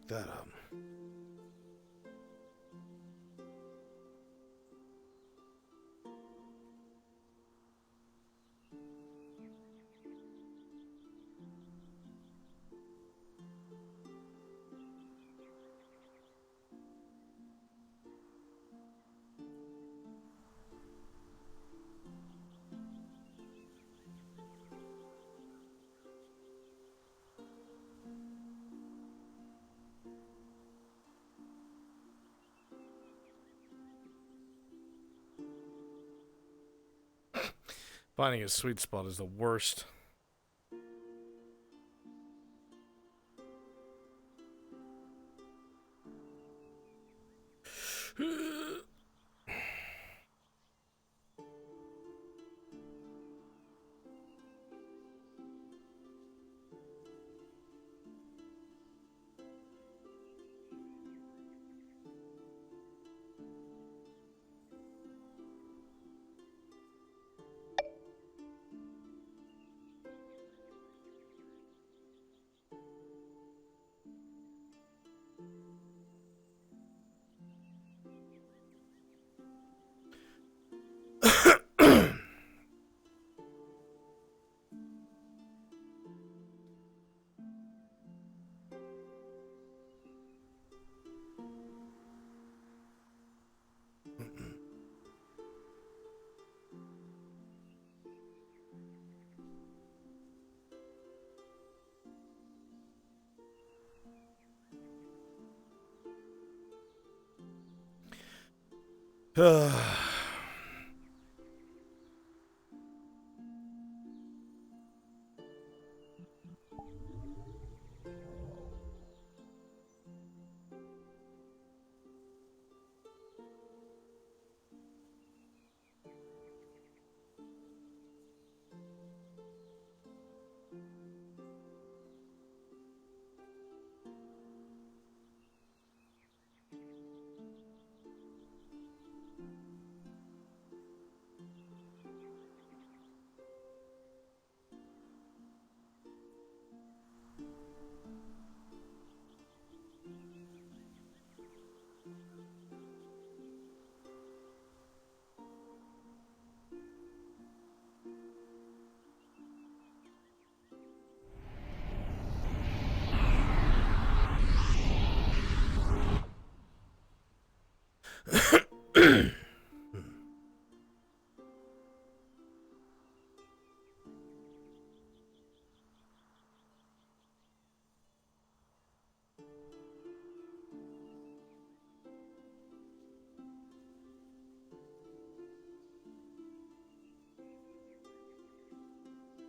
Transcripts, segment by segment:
look that up. Finding a sweet spot is the worst.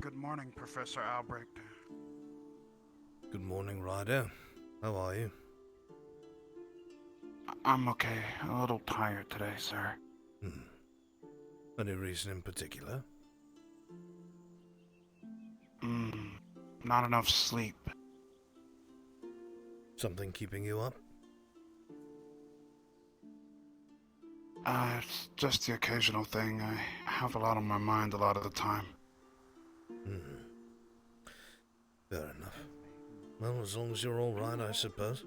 Good morning, Professor Albrecht. Good morning, Ryder. How are you? I'm okay. A little tired today, sir. Any reason in particular? Not enough sleep. Something keeping you up? It's just the occasional thing. I have a lot on my mind a lot of the time. Fair enough. Well, as long as you're all right, I suppose.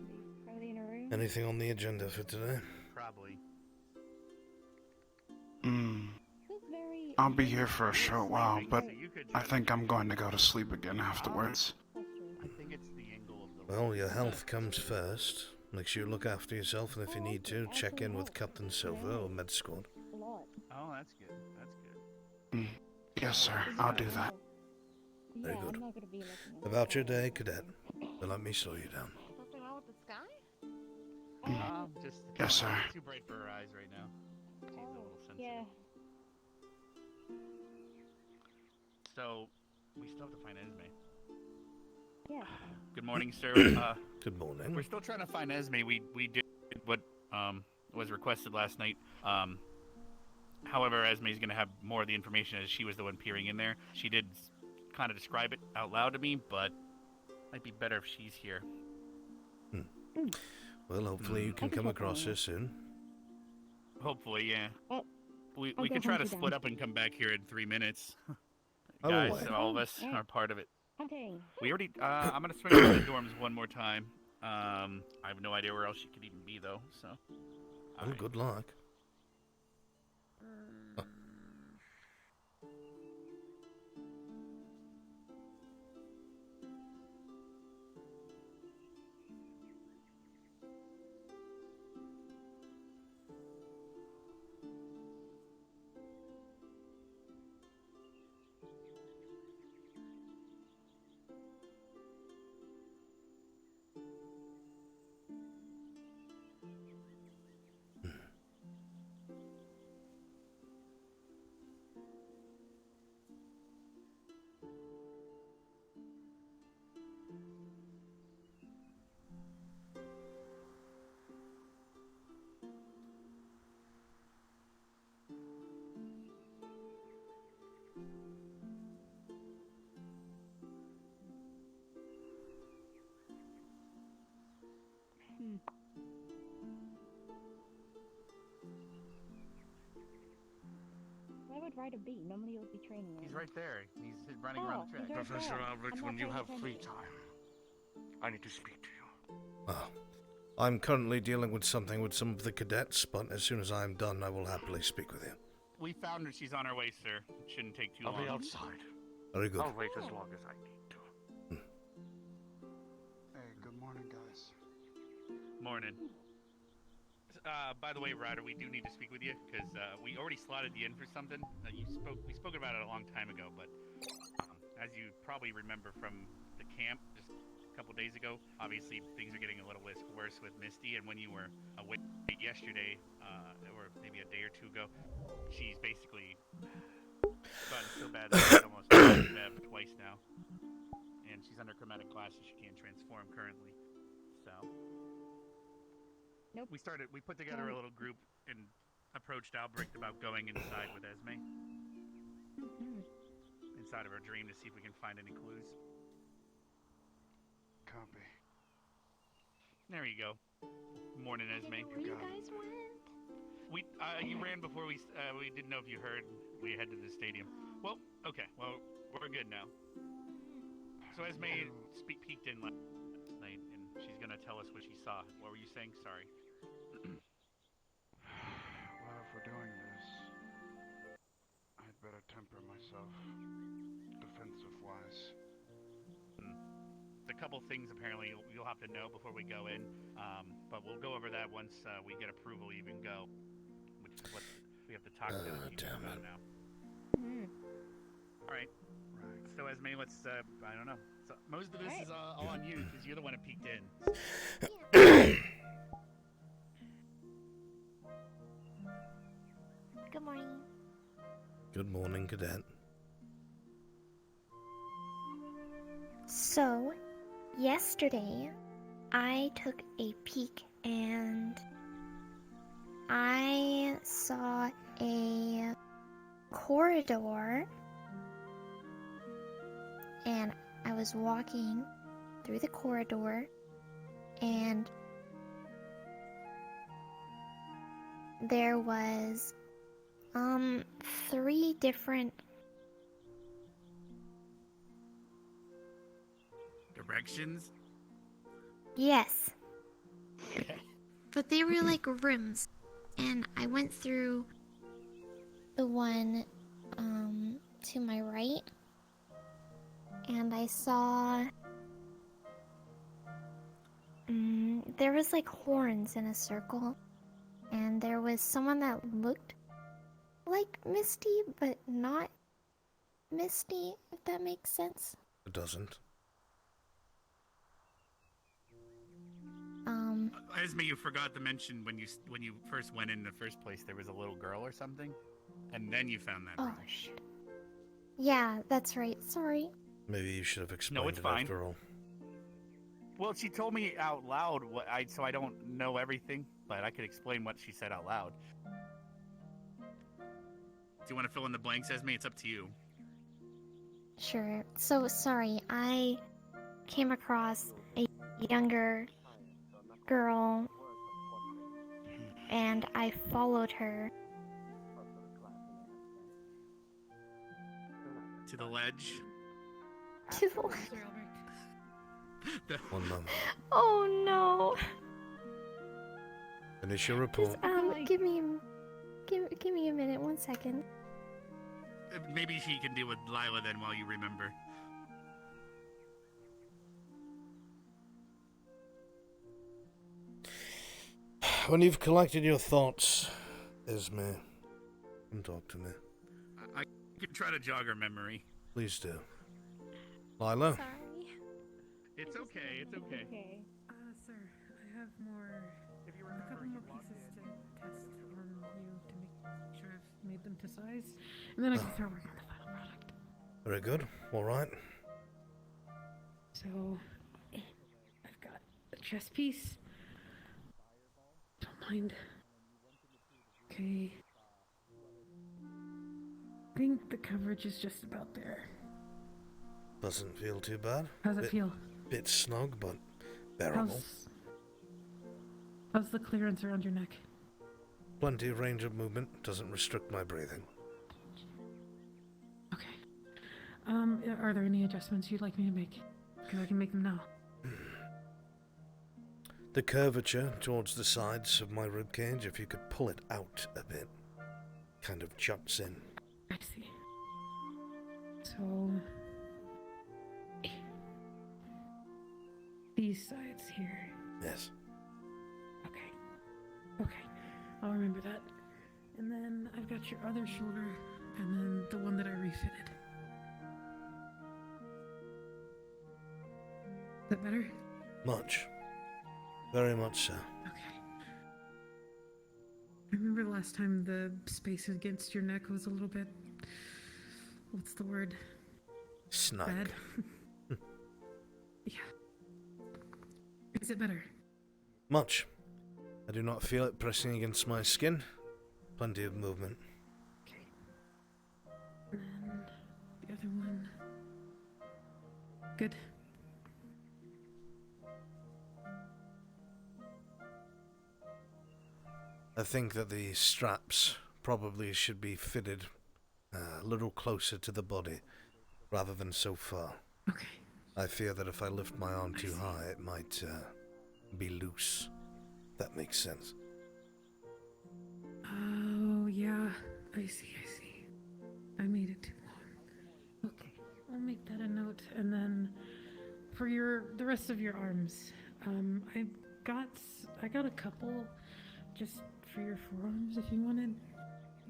Anything on the agenda for today? Probably. I'll be here for a short while, but I think I'm going to go to sleep again afterwards. I think it's the angle of the... Well, your health comes first. Make sure you look after yourself, and if you need to, check in with Captain Silver or Med Squad. Oh, that's good. That's good. Yes, sir. I'll do that. Very good. About your day, Cadet. Don't let me slow you down. Something wrong with the sky? Just Yes, sir. too bright for her eyes right now. She's a little sensitive. Yeah. So, we still have to find Esme. Yeah. Good morning, sir. Good morning. We're still trying to find Esme. We did what was requested last night. However, Esme's going to have more of the information as she was the one peering in there. She did kind of describe it out loud to me, but might be better if she's here. Well, hopefully you can come across her soon. Hopefully, yeah. Oh, We I'll can go try to hunt you split down. up and come back here in 3 minutes. Oh, Guys, wait. all of us Yeah. are part of it. Hunting. We already. I'm gonna swing over the dorms one more time. I have no idea where else she could even be, though, so... Well, Alright. good luck. Why would Ryder be? Nobody will be training him. He's right there. He's running around the track. he's right Professor there. Albrecht, I'm when not you paying have free attention. time, I need to speak to you. Ah, I'm currently dealing with something with some of the cadets, but as soon as I am done, I will happily speak with you. We found her. She's on her way, sir. It shouldn't take too I'll long. be outside. Very good. I'll wait as long as I need to. Hey, good morning, guys. Morning. By the way, Ryder, we do need to speak with you because we already slotted you in for something. We spoke about it a long time ago, but as you probably remember from the camp just a couple days ago, obviously things are getting a little worse with Misty. And when you were away yesterday, or maybe a day or two ago, she's basically gotten so bad that she's almost bad twice now, and she's under chromatic glass, so she can't transform currently. So. Nope. We put together a little group and approached Albrecht about going inside with Esme. Inside of her dream to see if we can find any clues. Copy. There you go. Morning, Esme. Where you got it. guys went? We you ran before we didn't know if you heard. We headed to the stadium. Well, okay. Well, we're good now. So Esme peeked in last night, and she's gonna tell us what she saw. What were you saying? Sorry. Well, if we're doing this, I'd better temper myself, defensive-wise. A couple things apparently you'll have to know before we go in, but we'll go over that once we get approval to even go, which is what we have to talk to the teacher damn about it. now. All right. Right. So Esme, let's I don't know. So most of this Alright. is all on you because you're the one who peeked in. Good morning. Good morning, cadet. So, yesterday, I took a peek and I saw a corridor, and I was walking through the corridor, and there was 3 different Directions. yes, but they were like rooms, and I went through the one to my right, and I saw there was like horns in a circle, and there was someone that looked like Misty but not Misty, if that makes sense. It doesn't. Esme, you forgot to mention when you first went in the first place there was a little girl or something, and then you found that Oh room. shit. Yeah, that's right. Sorry. Maybe you should have explained it's it fine. after all. Well, she told me out loud so I don't know everything, but I could explain what she said out loud. Do you want to fill in the blanks, Esme? It's up to you. Sure. So sorry, I came across a younger girl and I followed her. To the ledge. To the One moment. Oh no. Finish your Just, report. give me a minute, 1 second. Maybe she can deal with Lila then while you remember. When you've collected your thoughts, Esme, come talk to me. I can try to jog her memory. Please do. Lila? Sorry. It's okay, it's okay. Okay. Sir, I have a couple more pieces to test on you to make sure I've made them to size, and then I can start working on the final product. Very good. All right. So, I've got a chest piece. Don't mind. Okay. I think the coverage is just about there. Doesn't feel too bad. How's it feel? Bit snug, but bearable. How's the clearance around your neck? Plenty of range of movement. Doesn't restrict my breathing. Okay. Are there any adjustments you'd like me to make? Because I can make them now. The curvature towards the sides of my ribcage, if you could pull it out a bit, kind of juts in. I see. So... these sides here. Yes. Okay. Okay. I'll remember that. And then I've got your other shoulder, and then the one that I refitted. Is that better? Much. Very much so. Okay. I remember the last time the space against your neck was a little bit... what's the word? Snug. Bad? Yeah. Is it better? Much. I do not feel it pressing against my skin. Plenty of movement. Okay. And then the other one. Good. I think that the straps probably should be fitted a little closer to the body, rather than so far. Okay. I fear that if I lift my arm too high, it might be loose. That makes sense. Oh, yeah. I see. I made it too long. Okay. I'll make that a note. And then for the rest of your arms, I got a couple just for your forearms if you wanted.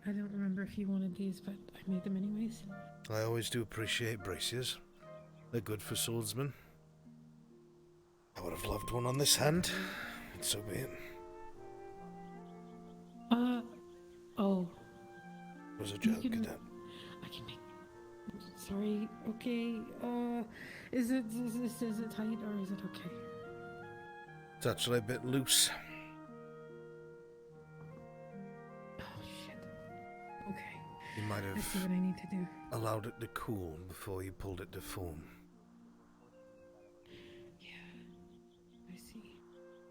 I don't remember if you wanted these, but I made them anyways. I always do appreciate braces. They're good for swordsmen. I would have loved one on this hand, but so be it. Oh. It was a joke, can- Cadet. I can make... Sorry, okay, is it tight or is it okay? It's actually a bit loose. Oh, shit. Okay, You might I see have what I need to do. allowed it to cool before you pulled it to form. Yeah, I see.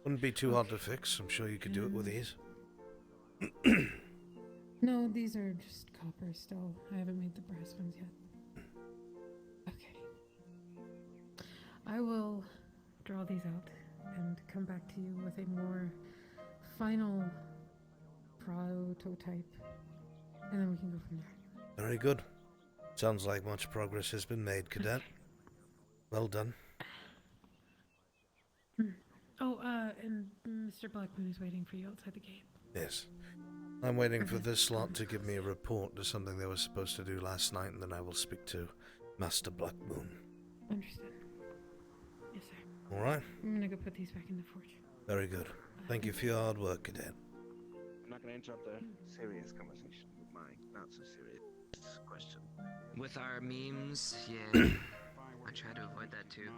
Wouldn't be too hard to fix. I'm sure you could do it with ease. No, these are just copper still. I haven't made the brass ones yet. Okay. I will draw these out and come back to you with a more final prototype, and then we can go from there. Very good. Sounds like much progress has been made, Cadet. Well done. Oh, and Mr. Blackmoon is waiting for you outside the gate. Yes. I'm waiting for this lot to give me a report to something they were supposed to do last night, and then I will speak to Master Blackmoon. Understood. Yes, sir. All right? I'm gonna go put these back in the forge. Very good. Thank you for your hard work, Cadet. I'm not going to interrupt a serious conversation with my not so serious question. With our memes, yeah, I try to avoid that too.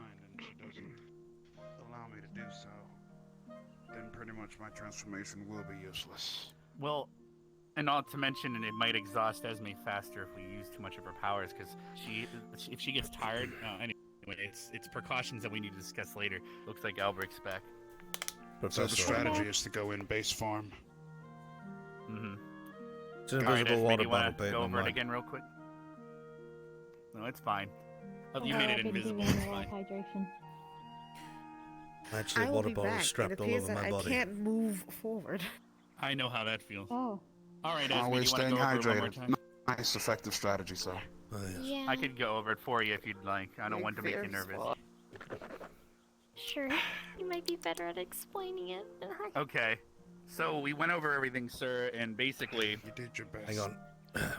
And she doesn't allow me to do so, then pretty much my transformation will be useless. Well, and not to mention, and it might exhaust Esme faster if we use too much of her powers, because if she gets tired. Anyway, it's precautions that we need to discuss later. Looks like Albrecht's back. So the strategy is to go in base farm. Mm-hmm. It's an All right, invisible Esme, water do you bottle want to bait, go my over it mind. again real quick? No, it's fine. Oh, you Yeah, made I've it been invisible. doing It's a lot fine. of hydration. I actually I have will water be bottles back. strapped It all appears over that my I body. can't move forward. I know how that feels. Oh. All right, Esme, do you Always want to staying go over it one more hydrated. time? Nice, effective strategy, sir. Oh, yes. Yeah. I could go over it for you if you'd like. I don't want to make you nervous. Sure. You might be better at explaining it than I. Okay. So we went over everything, sir, and basically, You did your best. Hang on.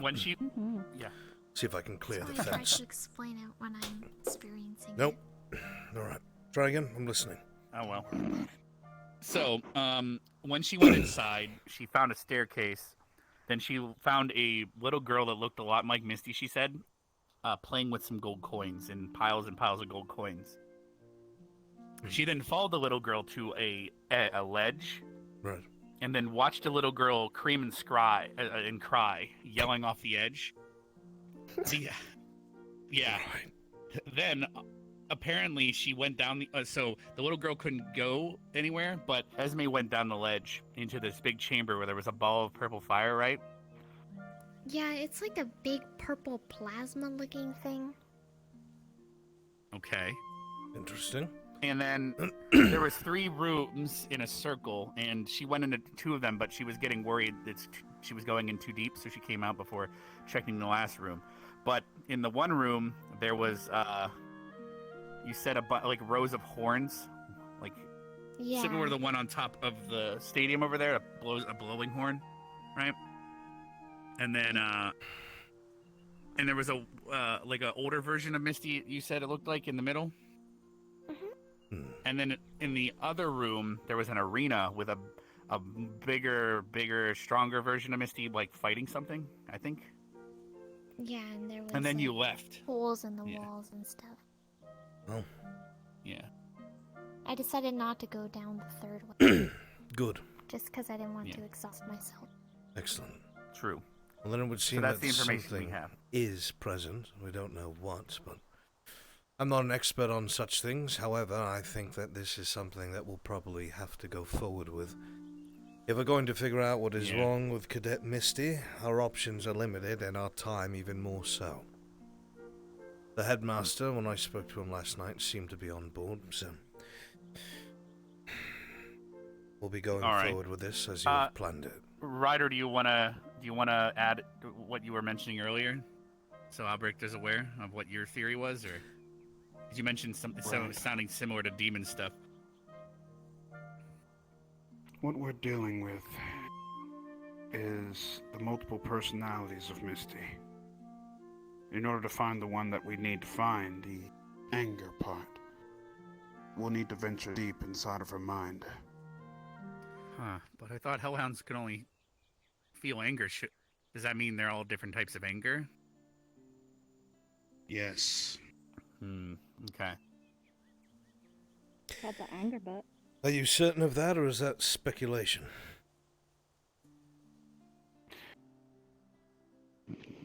when she, Mm-hmm. yeah, See if I can clear So the I try fence. to explain it when I'm experiencing Nope. All right. Try again. I'm listening. oh well. So, when she went inside, she found a staircase. Then she found a little girl that looked a lot like Misty. She said, playing with some gold coins and piles of gold coins. She then followed the little girl to a ledge, Right. and then watched a little girl scream and cry, yelling off the edge. Yeah. Then apparently she went down the. So the little girl couldn't go anywhere, but Esme went down the ledge into this big chamber where there was a ball of purple fire. Right? Yeah, it's like a big purple plasma-looking thing. Okay. Interesting. And then there was 3 rooms in a circle, and she went into 2 of them, but she was getting worried that she was going in too deep, so she came out before checking the last room. But in the one room, there was, you said like rows of horns, like Yeah. similar to the one on top of the stadium over there, a blowing horn, right? And then, and there was a like an older version of Misty. You said it looked like in the middle. And then in the other room, there was an arena with a bigger, stronger version of Misty, like fighting something, I think. Yeah, and there was. And then like, you left. holes in the Yeah. walls and stuff. Oh, Yeah. I decided not to go down the third one, good. just because I didn't want Yeah. to exhaust myself. Excellent. True. Well, then it would seem that's that the information we something have. is present. We don't know what, but I'm not an expert on such things. However, I think that this is something that we'll probably have to go forward with. If we're going to figure out what is wrong with Cadet Misty, our options are limited and our time even more so. The headmaster, when I spoke to him last night, seemed to be on board, so we'll be going All right. forward with this as you have planned it. Ryder, do you wanna add what you were mentioning earlier, so Albrecht is aware of what your theory was, or did you mention something sounding similar to demon stuff? What we're dealing with is the multiple personalities of Misty. In order to find the one that we need to find, the anger part, we'll need to venture deep inside of her mind. Huh? But I thought hellhounds could only feel anger. Does that mean they're all different types of anger? Yes. Okay. Got the anger butt. Are you certain of that, or is that speculation?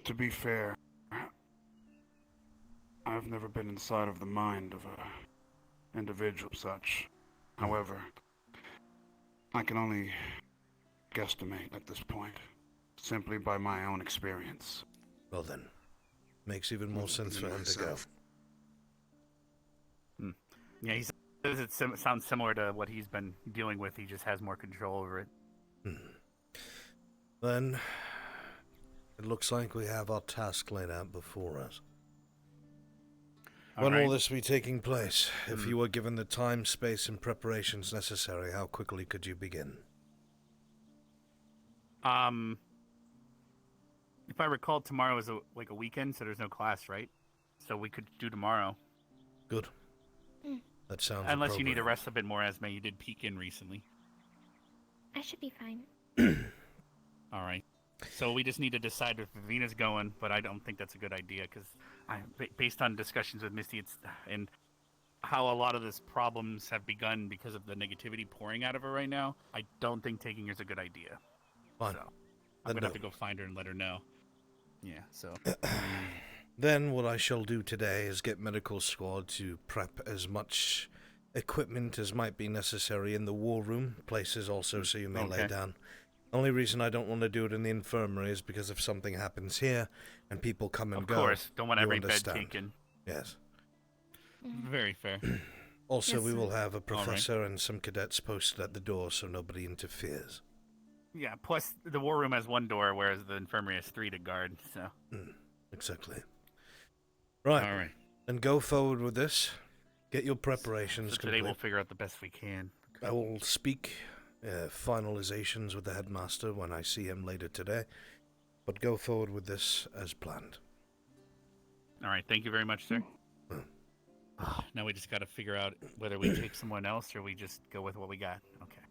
To be fair, I've never been inside of the mind of a individual such. However, I can only guesstimate at this point, simply by my own experience. Well then, makes even more sense for him to go. Yeah, he says it sounds similar to what he's been dealing with. He just has more control over it. Then, it looks like we have our task laid out before us. When will this be taking place? If you were given the time, space, and preparations necessary, how quickly could you begin? If I recall, tomorrow is like a weekend, so there's no class, right? So we could do tomorrow. Good. That sounds Unless you need to appropriate. rest a bit more, Esme. You did peek in recently. I should be fine. All right. So we just need to decide if Vina's going, but I don't think that's a good idea because, based on discussions with Misty, and how a lot of these problems have begun because of the negativity pouring out of her right now, I don't think taking her is a good idea. Fine. So I'm gonna have to go find her and let her know. Yeah. So. Then what I shall do today is get medical squad to prep as much equipment as might be necessary in the war room, places also so you may lay down. Only reason I don't want to do it in the infirmary is because if something happens here and people come and go, Of course, don't want you every understand. bed taken. Yes. Very fair. Also, Yes, we sir. will have a right. professor and some cadets posted at the door so nobody interferes. Yeah. Plus, the war room has one door, whereas the infirmary has 3 to guard. So. Exactly. Right. All right. Then go forward with this. Get your preparations So today complete. we'll figure out the best we can. I will speak finalizations with the headmaster when I see him later today, but go forward with this as planned. All right. Thank you very much, sir. Now we just got to figure out whether we take someone else or we just go with what we got. Okay.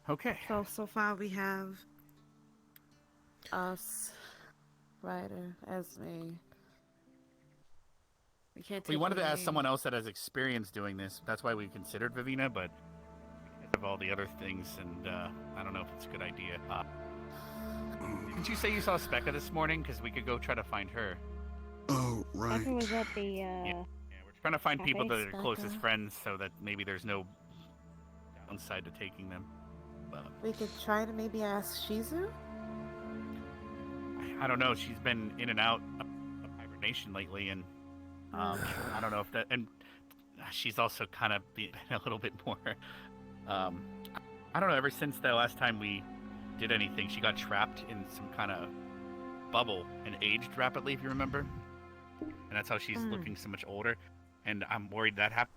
Okay. So far we have us, Ryder, Esme. We can't take We wanted to ask any- someone else that has experience doing this. That's why we considered Vivina, but because of all the other things, and I don't know if it's a good idea. Didn't you say you saw Specca this morning? Because we could go try to find her. Oh, right. Becca was at the, Yeah, we're trying to find people that are Specca. closest friends so that maybe there's no downside to taking them. But We could try to maybe ask Shizu? I don't know. She's been in and out of hibernation lately, and I don't know if that. And she's also kind of been a little bit more. I don't know. Ever since the last time we did anything, she got trapped in some kind of bubble and aged rapidly, if you remember. And that's how she's looking so much older. And I'm worried that happens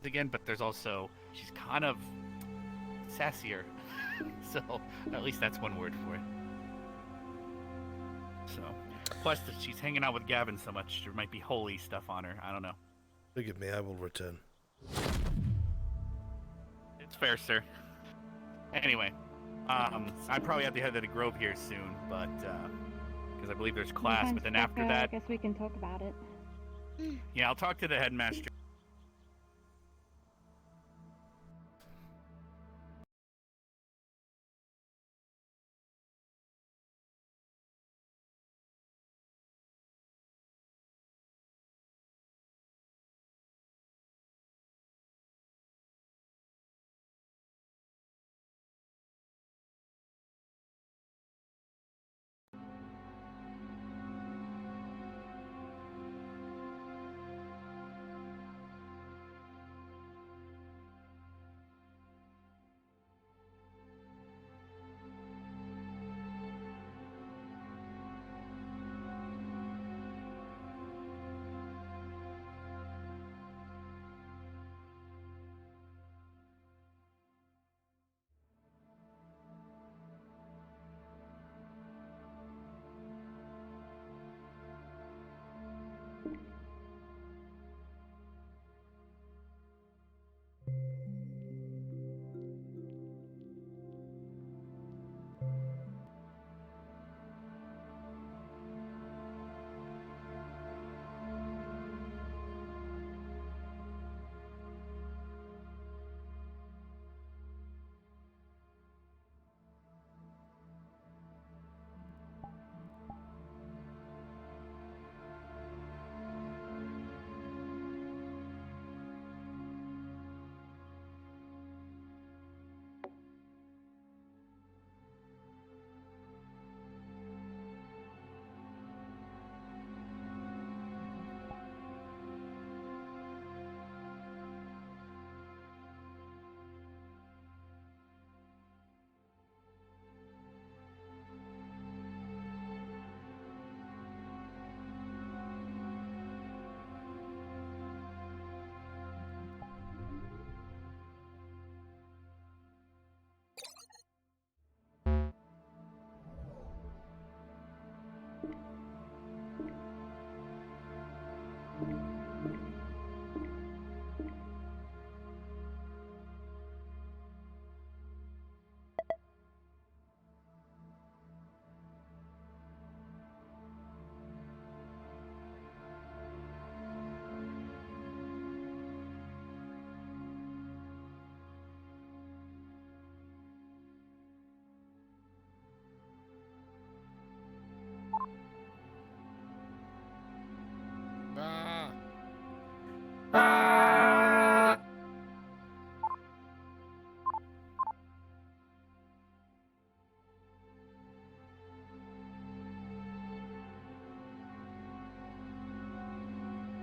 again. But there's also she's kind of sassier. So at least that's one word for it. So, plus that she's hanging out with Gavin so much, there might be holy stuff on her. I don't know. Forgive me, I will return. It's fair, sir. Anyway, I probably have to head to the Grove here soon, but because I believe there's class. Sometimes But then after Becca, I that, guess we can talk about it. yeah, I'll talk to the headmaster.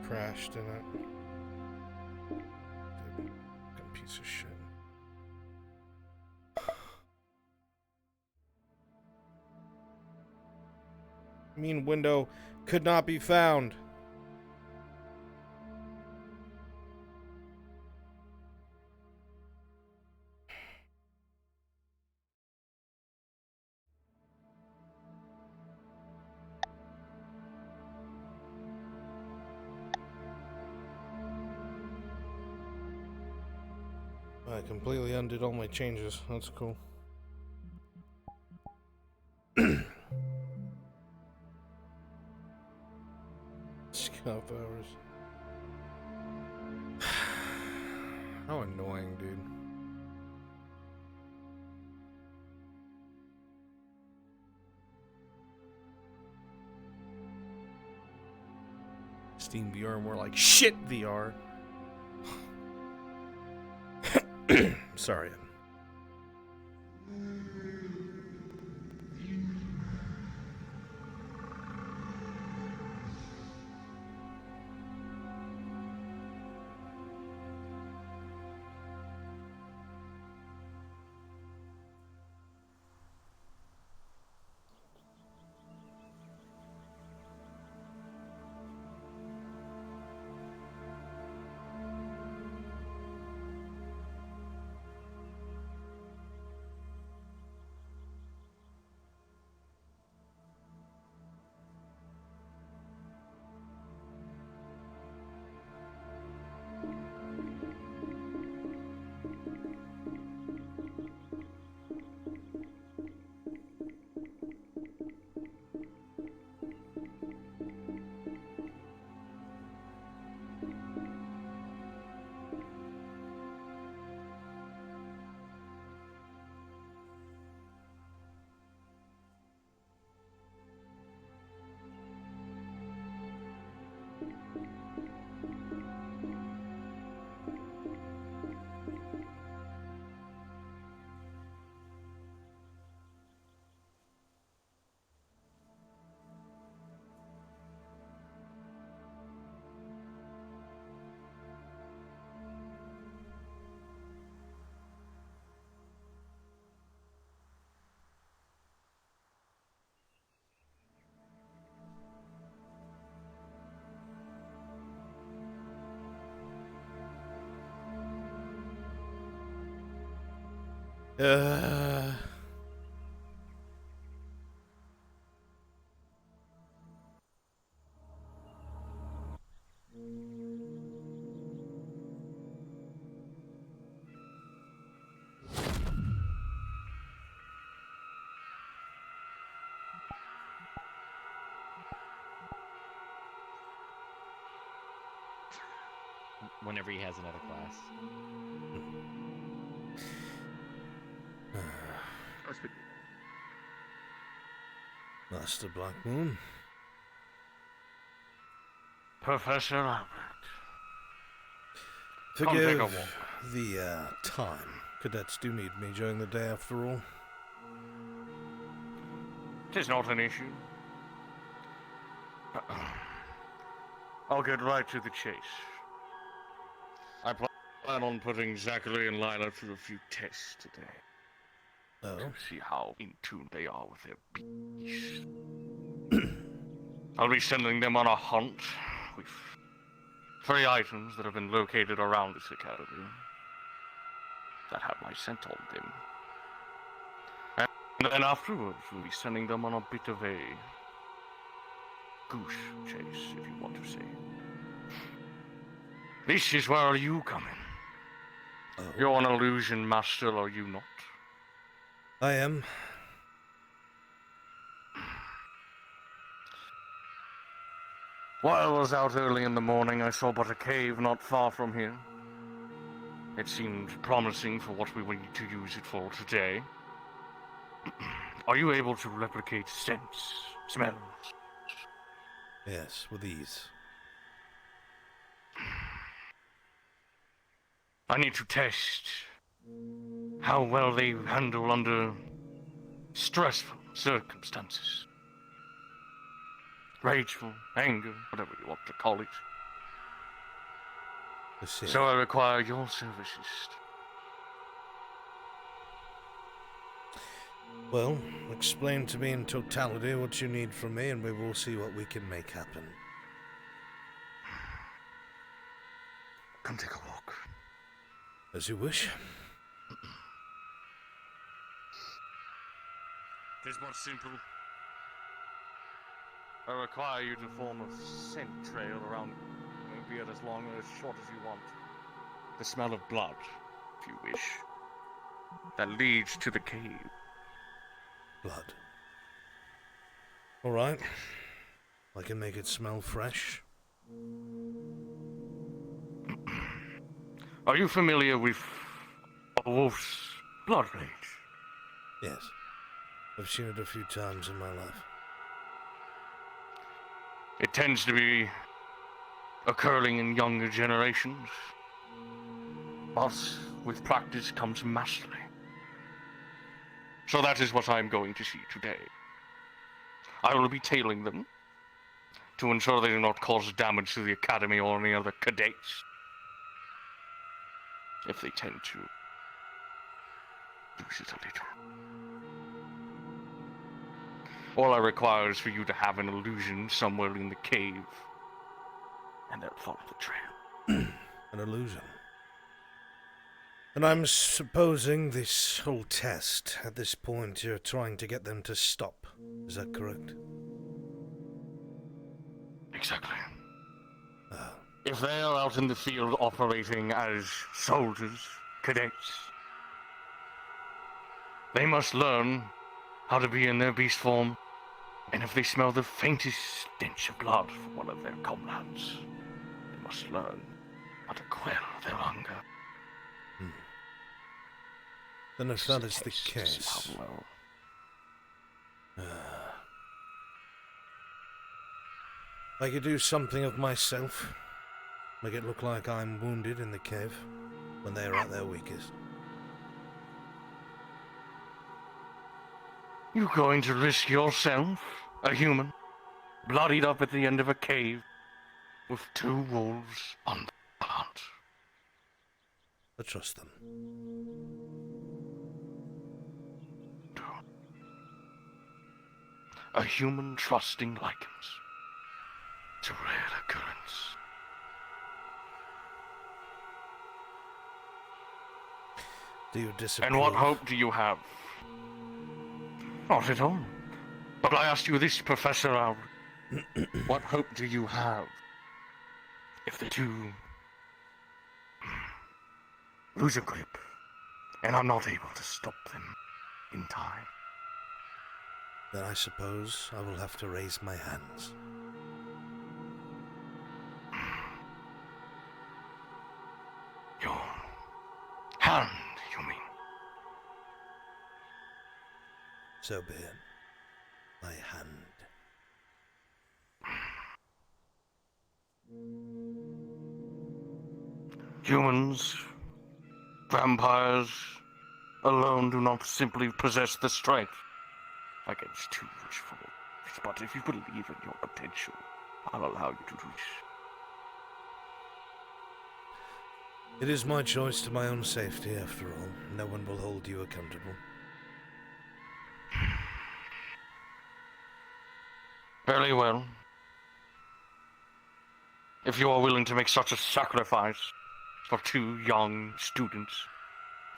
Crashed in it. Piece of shit. Mean window could not be found. I completely undid all my changes. That's cool. Scuff hours. How annoying, dude. Steam VR more like shit VR. Sorry. Uh... Whenever he has another class. Master Black Moon. Professor Albrecht. Come take a Forgive walk. the time. Cadets do need me during the day after all. Tis not an issue. I'll get right to the chase. I plan on putting Zachary and Lila through a few tests today. Oh. To see how in tune they are with their beast. I'll be sending them on a hunt with 3 items that have been located around this academy that have my scent on them. And then afterwards, we'll be sending them on a bit of a goose chase, if you want to say. This is where you come in. Oh. You're an illusion master, are you not? I am. While I was out early in the morning, I saw but a cave not far from here. It seemed promising for what we will need to use it for today. Are you able to replicate scents, smells? Yes, with ease. I need to test how well they handle under stressful circumstances. Rageful, anger, whatever you want to call it. So I require your services Well, explain to me in totality what you need from me, and we will see what we can make happen. Come take a walk. As you wish. It is more simple. I require you to form a scent trail around, be it as long or as short as you want. The smell of blood, if you wish, that leads to the cave. Blood. Alright. I can make it smell fresh. Are you familiar with a wolf's blood rage? Yes. I've seen it a few times in my life. It tends to be occurring in younger generations. But with practice comes mastery. So that is what I am going to see today. I will be tailing them to ensure they do not cause damage to the Academy or any other cadets. If they tend to lose it a little. All I require is for you to have an illusion somewhere in the cave, and then follow the trail. An illusion. And I'm supposing this whole test, at this point, you're trying to get them to stop. Is that correct? Exactly. If they are out in the field operating as soldiers, cadets, they must learn how to be in their beast form, and if they smell the faintest stench of blood from one of their comrades, they must learn how to quell their hunger. Then if that is the case... I could do something of myself. Make it look like I'm wounded in the cave when they are at their weakest. You going to risk yourself, a human, bloodied up at the end of a cave, with 2 wolves on the hunt? I trust them. A human trusting lichens. It's a rare occurrence. Do you disapprove? And what hope do you have? Not at all. But I asked you this, Professor Albrecht. What hope do you have if the 2 lose a grip, and I'm not able to stop them in time? Then I suppose I will have to raise my hands. Your hand, you mean? So be it. My hand. Humans, vampires, alone do not simply possess the strength against 2 wishful. But if you believe in your potential, I'll allow you to reach. It is my choice to my own safety, after all. No one will hold you accountable. Very well. If you are willing to make such a sacrifice for 2 young students,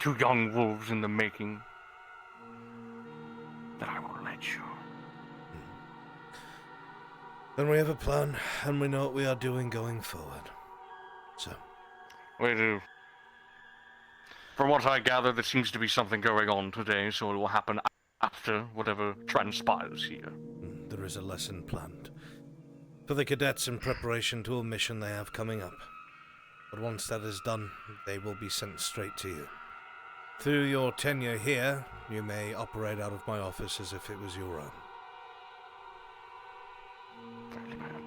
2 young wolves in the making, then I will let you. Then we have a plan, and we know what we are doing going forward. So. We do. From what I gather, there seems to be something going on today, so it will happen after whatever transpires here. There is a lesson planned for the cadets in preparation to a mission they have coming up. But once that is done, they will be sent straight to you. Through your tenure here, you may operate out of my office as if it was your own. Very well.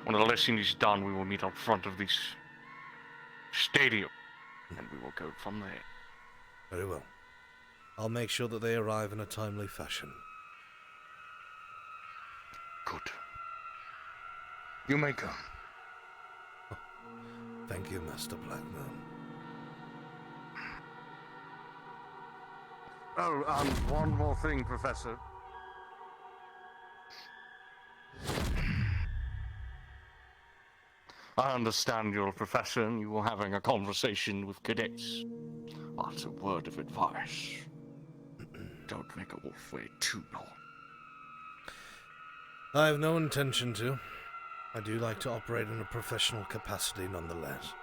When the lesson is done, we will meet up front of this stadium, and we will go from there. Very well. I'll make sure that they arrive in a timely fashion. Good. You may go. Oh, thank you, Master Blackmoon. Oh, and one more thing, Professor. I understand you're a professor and you were having a conversation with cadets. But a word of advice. Don't make a wolf wait too long. I have no intention to. I do like to operate in a professional capacity nonetheless.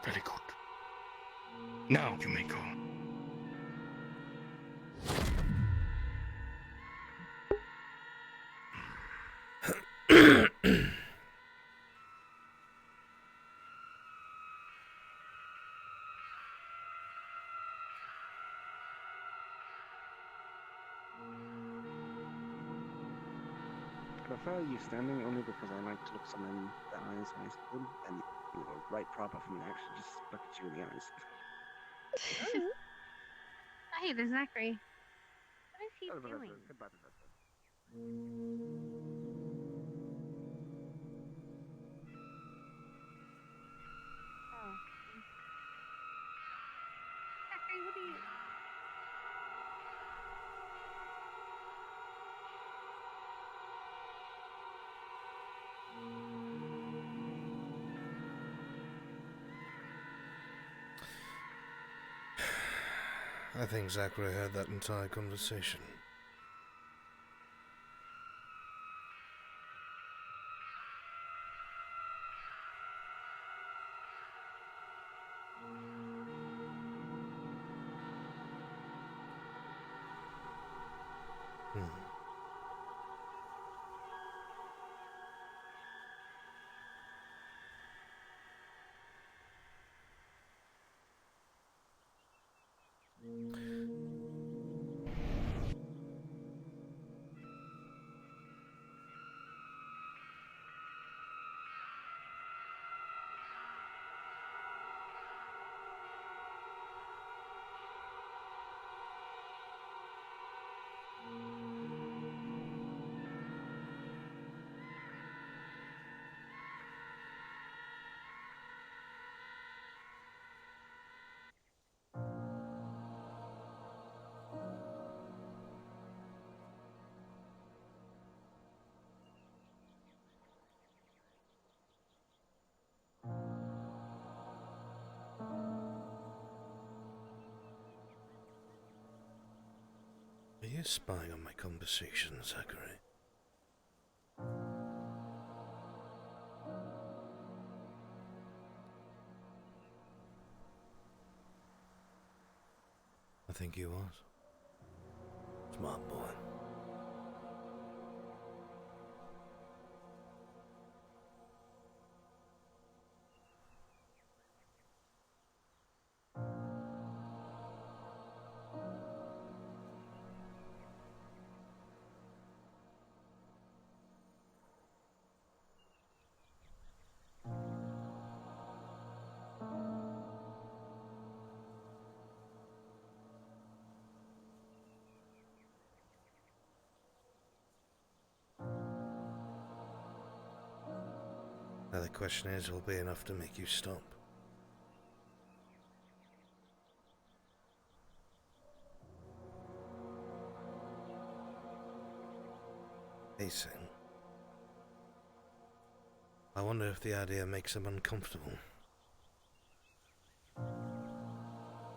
Very good. Now you may go. I prefer you standing only because I like to look someone in the eyes when I see them, and you are right proper for me to actually just look at you in the eyes. Hey, there's Zachary. What is he Goodbye, doing? Professor. Oh. Zachary, what are you... I think Zachary heard that entire conversation. Are you spying on my conversation, Zachary? I think he was. Smart boy. Now the question is, will be enough to make you stop? Pacing. I wonder if the idea makes him uncomfortable.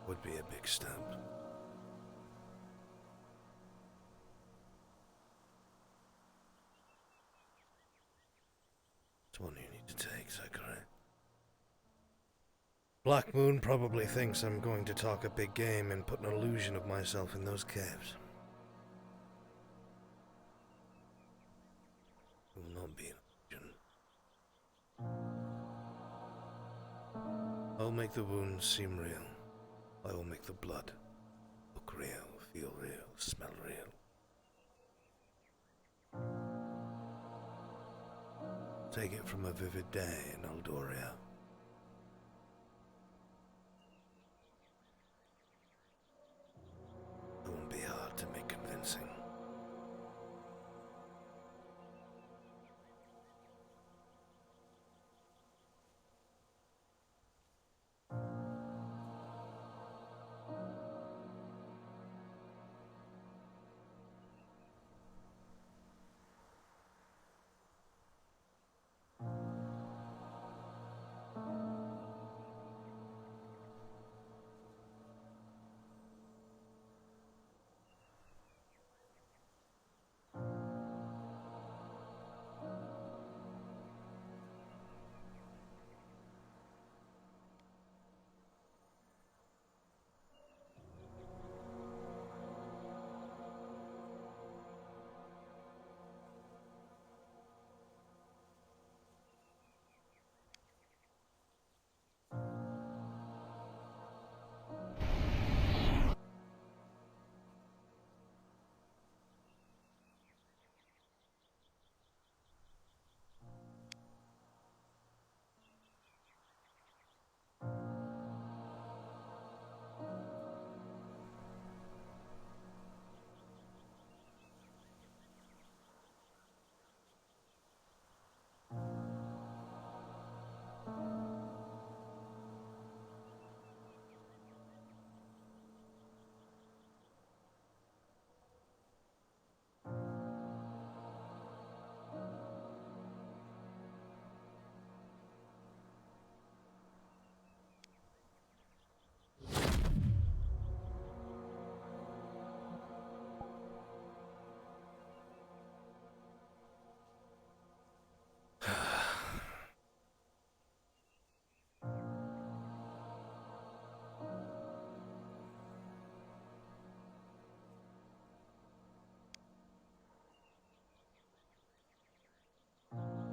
Would be a big step. It's one you need to take, Zachary. Black Moon probably thinks I'm going to talk a big game and put an illusion of myself in those caves. It will not be an illusion. I'll make the wounds seem real. I will make the blood look real, feel real, smell real. Take it from a vivid day in Eldoria. It won't be hard to make convincing.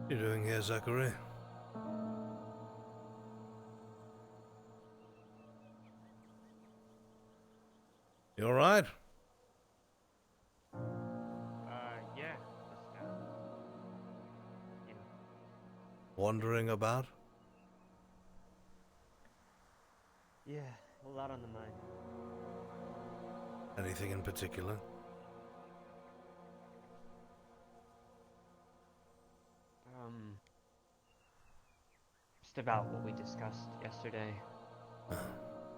you doing here, Zachary? You alright? Yeah. Just, you know. Wandering about? Yeah, a lot on the mind. Anything in particular? Just about what we discussed yesterday.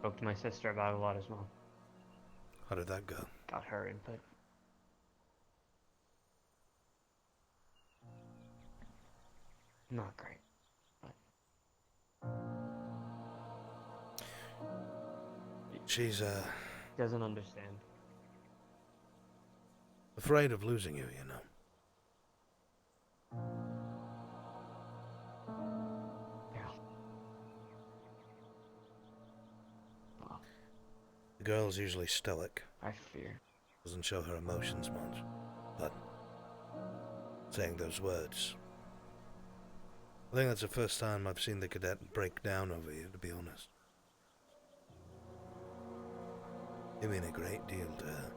Spoke to my sister about it a lot as well. How did that go? Got her input. Not great, but She's, doesn't understand. afraid of losing you, you know. Yeah. Well, The girl's usually stoic. I fear. Doesn't show her emotions much. But saying those words, I think that's the first time I've seen the cadet break down over you, to be honest. You mean a great deal to her.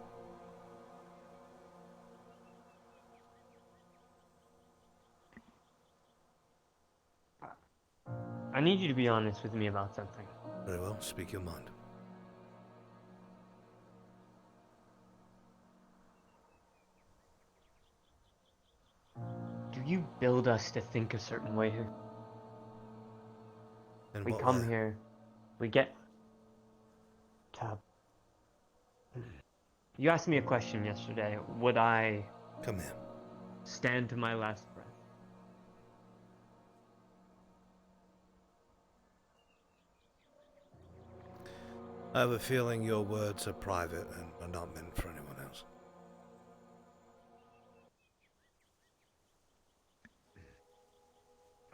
I need you to be honest with me about something. Very well, speak your mind. Do you build us to think a certain way here? In We what come way? here, we get to... You asked me a question yesterday. Would I Come here. stand to my last breath? I have a feeling your words are private and are not meant for anyone else.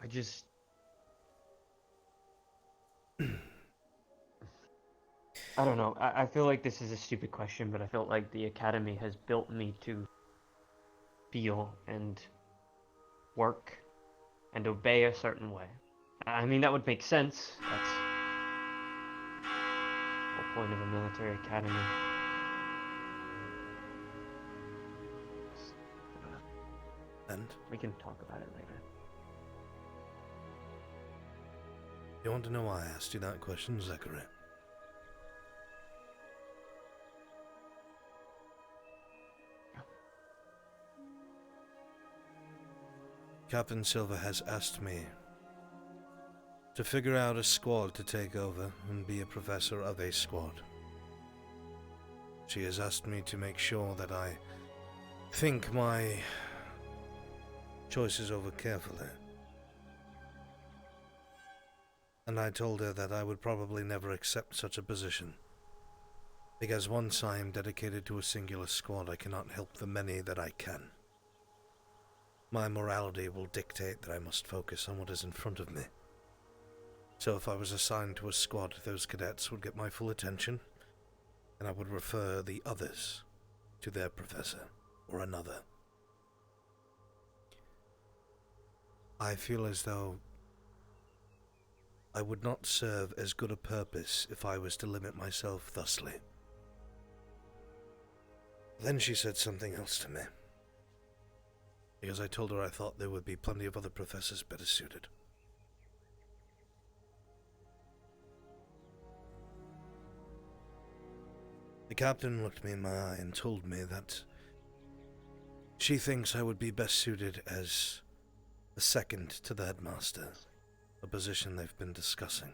I just... I don't know. I feel like this is a stupid question, but I felt like the Academy has built me to feel and work and obey a certain way. I mean, that would make sense. That's the whole point of a military academy. And? We can talk about it later. You want to know why I asked you that question, Zachary? Captain Silver has asked me to figure out a squad to take over and be a professor of a squad. She has asked me to make sure that I think my choices over carefully. And I told her that I would probably never accept such a position, because once I am dedicated to a singular squad, I cannot help the many that I can. My morality will dictate that I must focus on what is in front of me. So if I was assigned to a squad, those cadets would get my full attention, and I would refer the others to their professor or another. I feel as though I would not serve as good a purpose if I was to limit myself thusly. Then she said something else to me, because I told her I thought there would be plenty of other professors better suited. The captain looked me in my eye and told me that she thinks I would be best suited as the second to the headmaster, a position they've been discussing.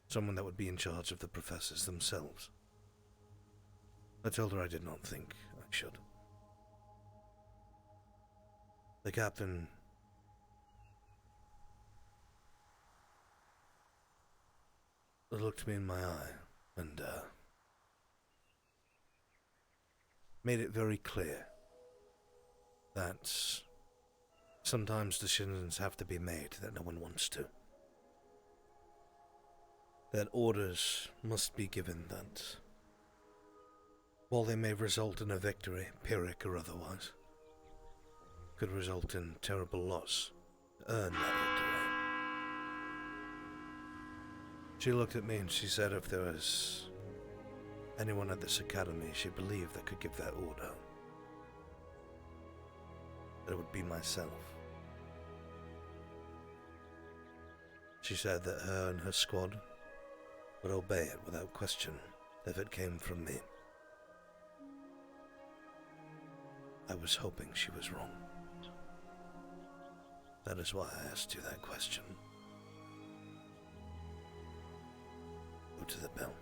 Someone that would be in charge of the professors themselves. I told her I did not think I should. The captain looked me in my eye and made it very clear that sometimes decisions have to be made that no one wants to. That orders must be given that, while they may result in a victory, Pyrrhic or otherwise, could result in terrible loss. Earn that victory. She looked at me and she said if there was anyone at this academy she believed that could give that order, that it would be myself. She said that her and her squad would obey it without question if it came from me. I was hoping she was wrong. That is why I asked you that question. Go to the bell.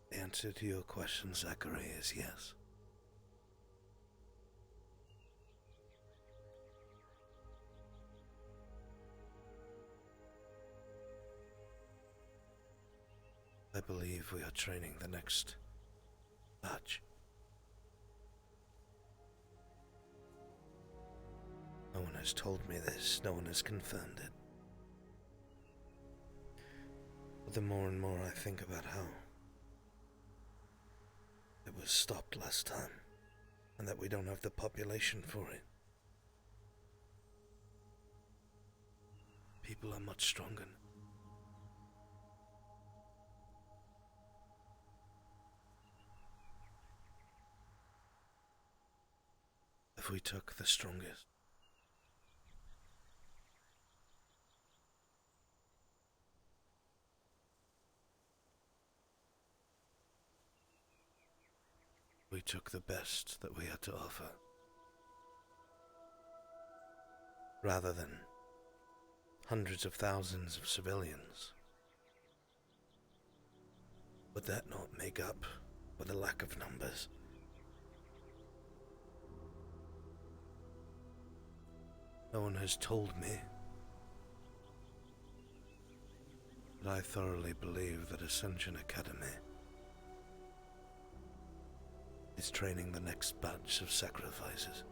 The answer to your question, Zachary, is yes. I believe we are training the next batch. No one has told me this, no one has confirmed it. But the more and more I think about how it was stopped last time, and that we don't have the population for it. People are much stronger. If we took the strongest, we took the best that we had to offer, rather than hundreds of thousands of civilians. Would that not make up for the lack of numbers? No one has told me, but I thoroughly believe that Ascension Academy is training the next batch of sacrifices.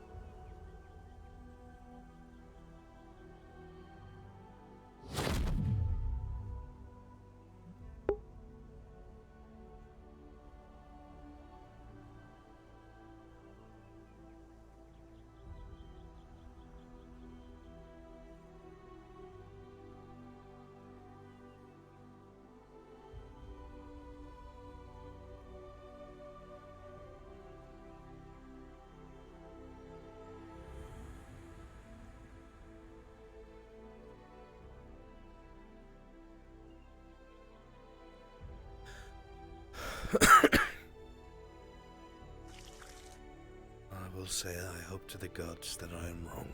I will say I hope to the gods that I am wrong.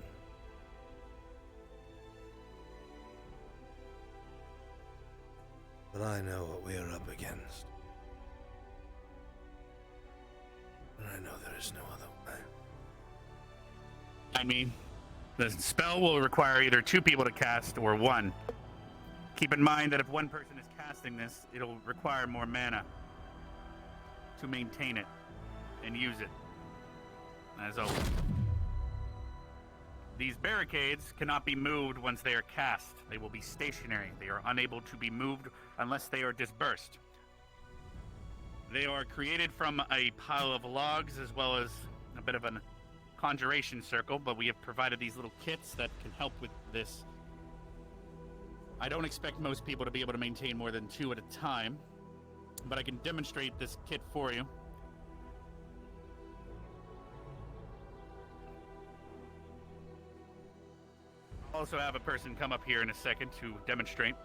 But I know what we are up against. And I know there is no other way. I mean, the spell will require either 2 people to cast or 1. Keep in mind that if one person is casting this, it'll require more mana to maintain it and use it. As always. These barricades cannot be moved once they are cast. They will be stationary. They are unable to be moved unless they are dispersed. They are created from a pile of logs as well as a bit of a conjuration circle, but we have provided these little kits that can help with this. I don't expect most people to be able to maintain more than 2 at a time, but I can demonstrate this kit for you. I'll also have a person come up here in a second to demonstrate.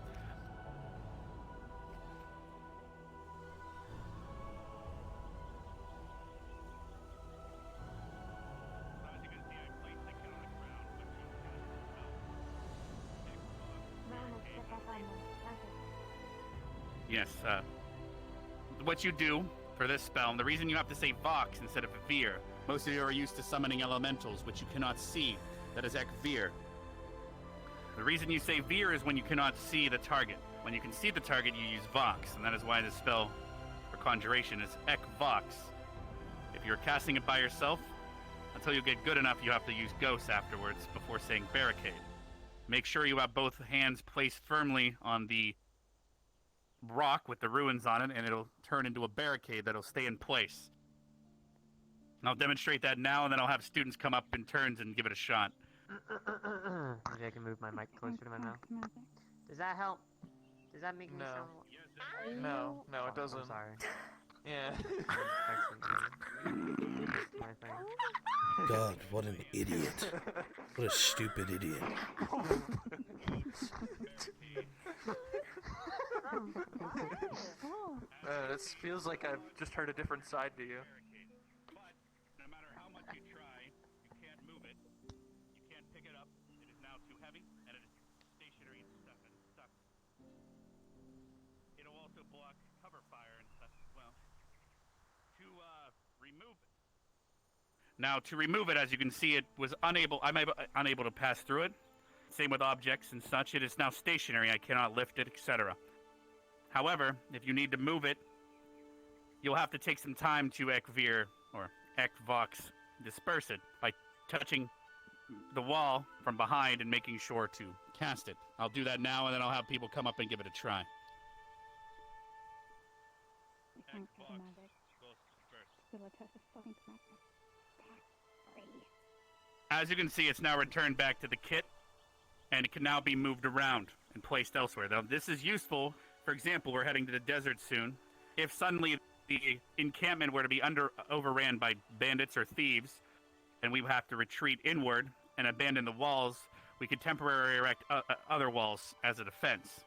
Yes, what you do for this spell. And the reason you have to say Vox instead of Veer, most of you are used to summoning elementals, which you cannot see. That is Ek Veer. The reason you say Veer is when you cannot see the target. When you can see the target, you use Vox, and that is why the spell for conjuration is Ek Vox. If you're casting it by yourself, until you get good enough, you have to use Ghost afterwards before saying Barricade. Make sure you have both hands placed firmly on the rock with the ruins on it, and it'll turn into a barricade that'll stay in place. And I'll demonstrate that now, and then I'll have students come up in turns and give it a shot. Maybe I can move my mic closer to my mouth. Does that help? Does that make me sound... No, it doesn't. I'm sorry. Yeah. God, what an idiot. What a stupid idiot. This feels like I've just heard a different side to you. But no matter how much you try, you can't move it. You can't pick it up. It is now too heavy, and it is stationary and stuff and stuck. It'll also block cover fire and stuff as well. To remove it. Now, to remove it, as you can see, I'm unable to pass through it. Same with objects and such. It is now stationary. I cannot lift it, etc. However, if you need to move it, you'll have to take some time to Ekveer or Ekvox disperse it by touching the wall from behind and making sure to cast it. I'll do that now, and then I'll have people come up and give it a try. As you can see, it's now returned back to the kit, and it can now be moved around and placed elsewhere. Now, this is useful. For example, we're heading to the desert soon. If suddenly the encampment were to be overran by bandits or thieves, and we have to retreat inward and abandon the walls, we could temporarily erect other walls as a defense.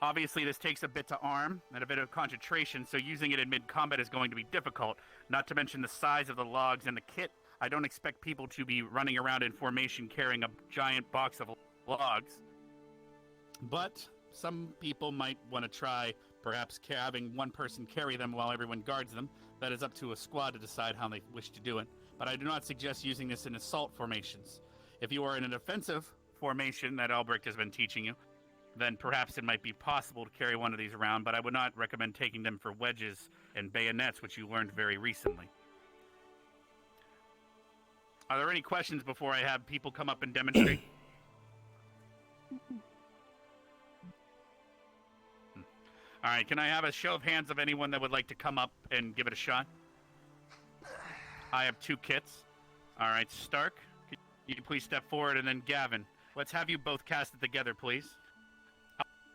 Obviously, this takes a bit to arm and a bit of concentration, so using it in mid-combat is going to be difficult, not to mention the size of the logs and the kit. I don't expect people to be running around in formation carrying a giant box of logs, but some people might want to try perhaps having one person carry them while everyone guards them. That is up to a squad to decide how they wish to do it, but I do not suggest using this in assault formations. If you are in a defensive formation that Albrecht has been teaching you, then perhaps it might be possible to carry one of these around, but I would not recommend taking them for wedges and bayonets, which you learned very recently. Are there any questions before I have people come up and demonstrate? All right, can I have a show of hands of anyone that would like to come up and give it a shot? I have 2 kits. All right, Stark, can you please step forward, and then Gavin. Let's have you both cast it together, please.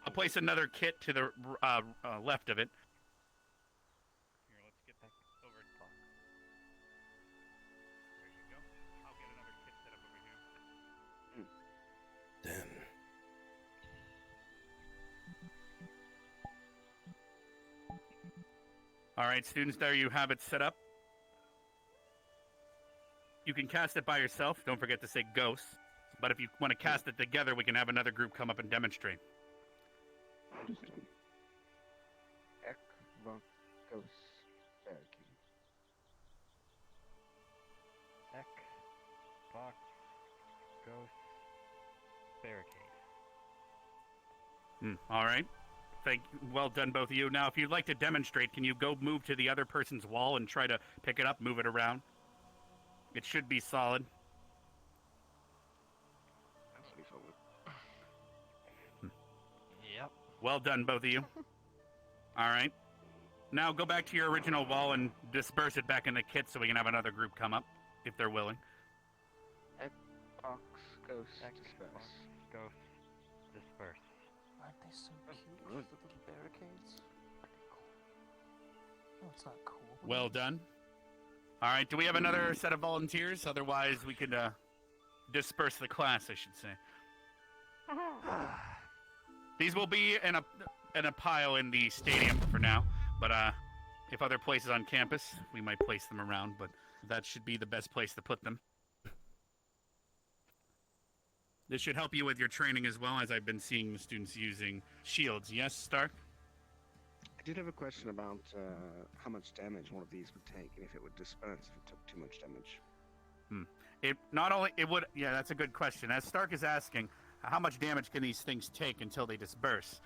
I'll place another kit to the left of it. Here, let's get that over at Clark. There you go. I'll get another kit set up over here. Then. All right, students, there you have it set up. You can cast it by yourself. Don't forget to say ghosts. But if you want to cast it together, we can have another group come up and demonstrate. Ghost barricade. Box, ghost, barricade. All right. Well done, both of you. Now, if you'd like to demonstrate, can you go move to the other person's wall and try to pick it up, move it around? It should be solid. Yep. Well done, both of you. All right. Now go back to your original wall and disperse it back in the kit so we can have another group come up, if they're willing. Box, ghost, disperse. Ghost, disperse. Aren't they so cute with the little barricades? No, it's not cool. Well done. All right, do we have another set of volunteers? Otherwise, we could disperse the class, I should say. These will be in a pile in the stadium for now, but if other places on campus, we might place them around, but that should be the best place to put them. This should help you with your training as well, as I've been seeing the students using shields. Yes, Stark? I did have a question about how much damage one of these would take, and if it would disperse if it took too much damage. It not only it would that's a good question. As Stark is asking, how much damage can these things take until they disperse?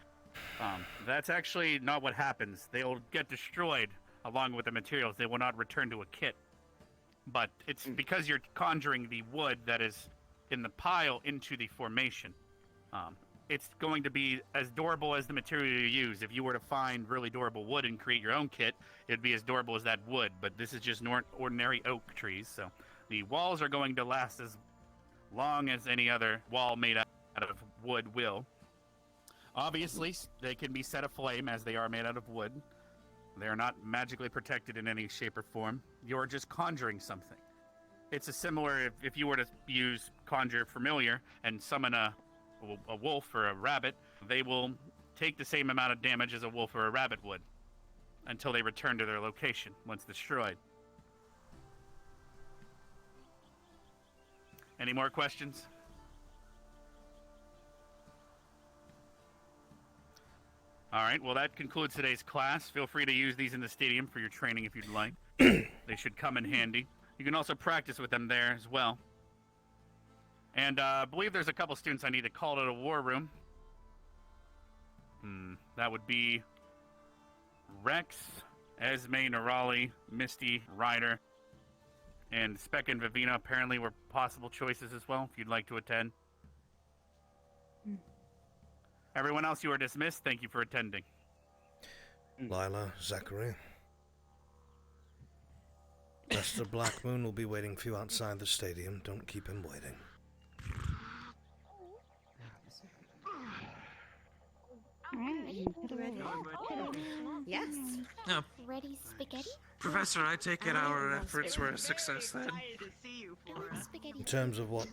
That's actually not what happens. They'll get destroyed along with the materials. They will not return to a kit. But it's because you're conjuring the wood that is in the pile into the formation. It's going to be as durable as the material you use. If you were to find really durable wood and create your own kit, it'd be as durable as that wood. But this is just ordinary oak trees, so the walls are going to last as long as any other wall made out of wood will. Obviously, they can be set aflame as they are made out of wood. They are not magically protected in any shape or form. You're just conjuring something. It's a similar, if you were to use Conjure Familiar and summon a wolf or a rabbit, they will take the same amount of damage as a wolf or a rabbit would until they return to their location once destroyed. Any more questions? All right, well, that concludes today's class. Feel free to use these in the stadium for your training if you'd like. They should come in handy. You can also practice with them there as well. And I believe there's a couple students I need to call to the war room. That would be Rex, Esme, Nerali, Misty, Ryder, and Speck and Vivina apparently were possible choices as well, if you'd like to attend. Everyone else, you are dismissed. Thank you for attending. Lila, Zachary. Mr. Blackmoon will be waiting for you outside the stadium. Don't keep him waiting. Yes. No. Ready spaghetti? Professor, I take it our efforts were a success then. In terms of what?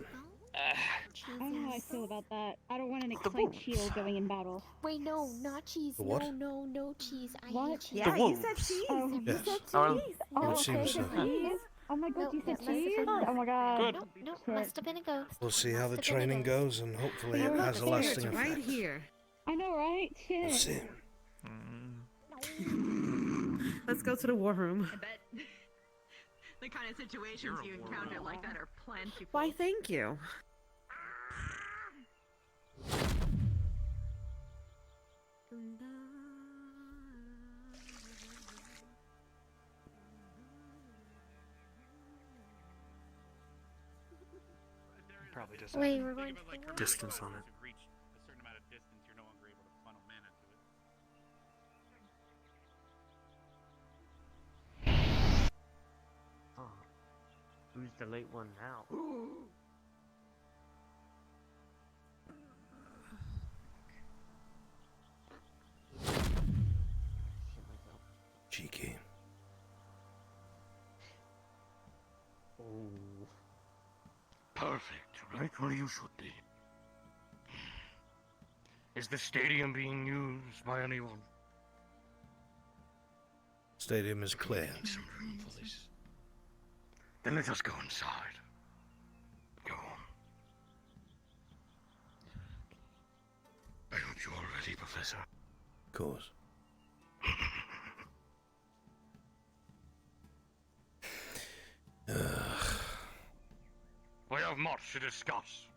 I don't know how I feel about that. I don't want an excite shield going in battle. Wait, no, not cheese. The what? No cheese. I What? hate cheese. Yeah, you said cheese. Oh, You Yes. said Oh, cheese. Well, it seems so. Oh my god, No, you said that must have cheese? been- Oh my god. Good. No, Shit. must have been a ghost. We'll see how the Must have been a training ghost. goes, and hopefully it Yeah, has a it's lasting It's right effect. here. I know, right? We'll Shit. see. Let's go to the war room. I bet the kind of situations you encounter like that are plentiful. Why, thank you. Probably just Wait, we're going distance on it. If you've reached a certain amount of distance, you're no longer able to funnel mana to it. Oh. Who's the late one now? Cheeky. Oh. Perfect, right where you should be. Is the stadium being used by anyone? Stadium is clear. Need some room for this. Then let us go inside. Go on. I hope you are ready, Professor. Of course. We have much to discuss.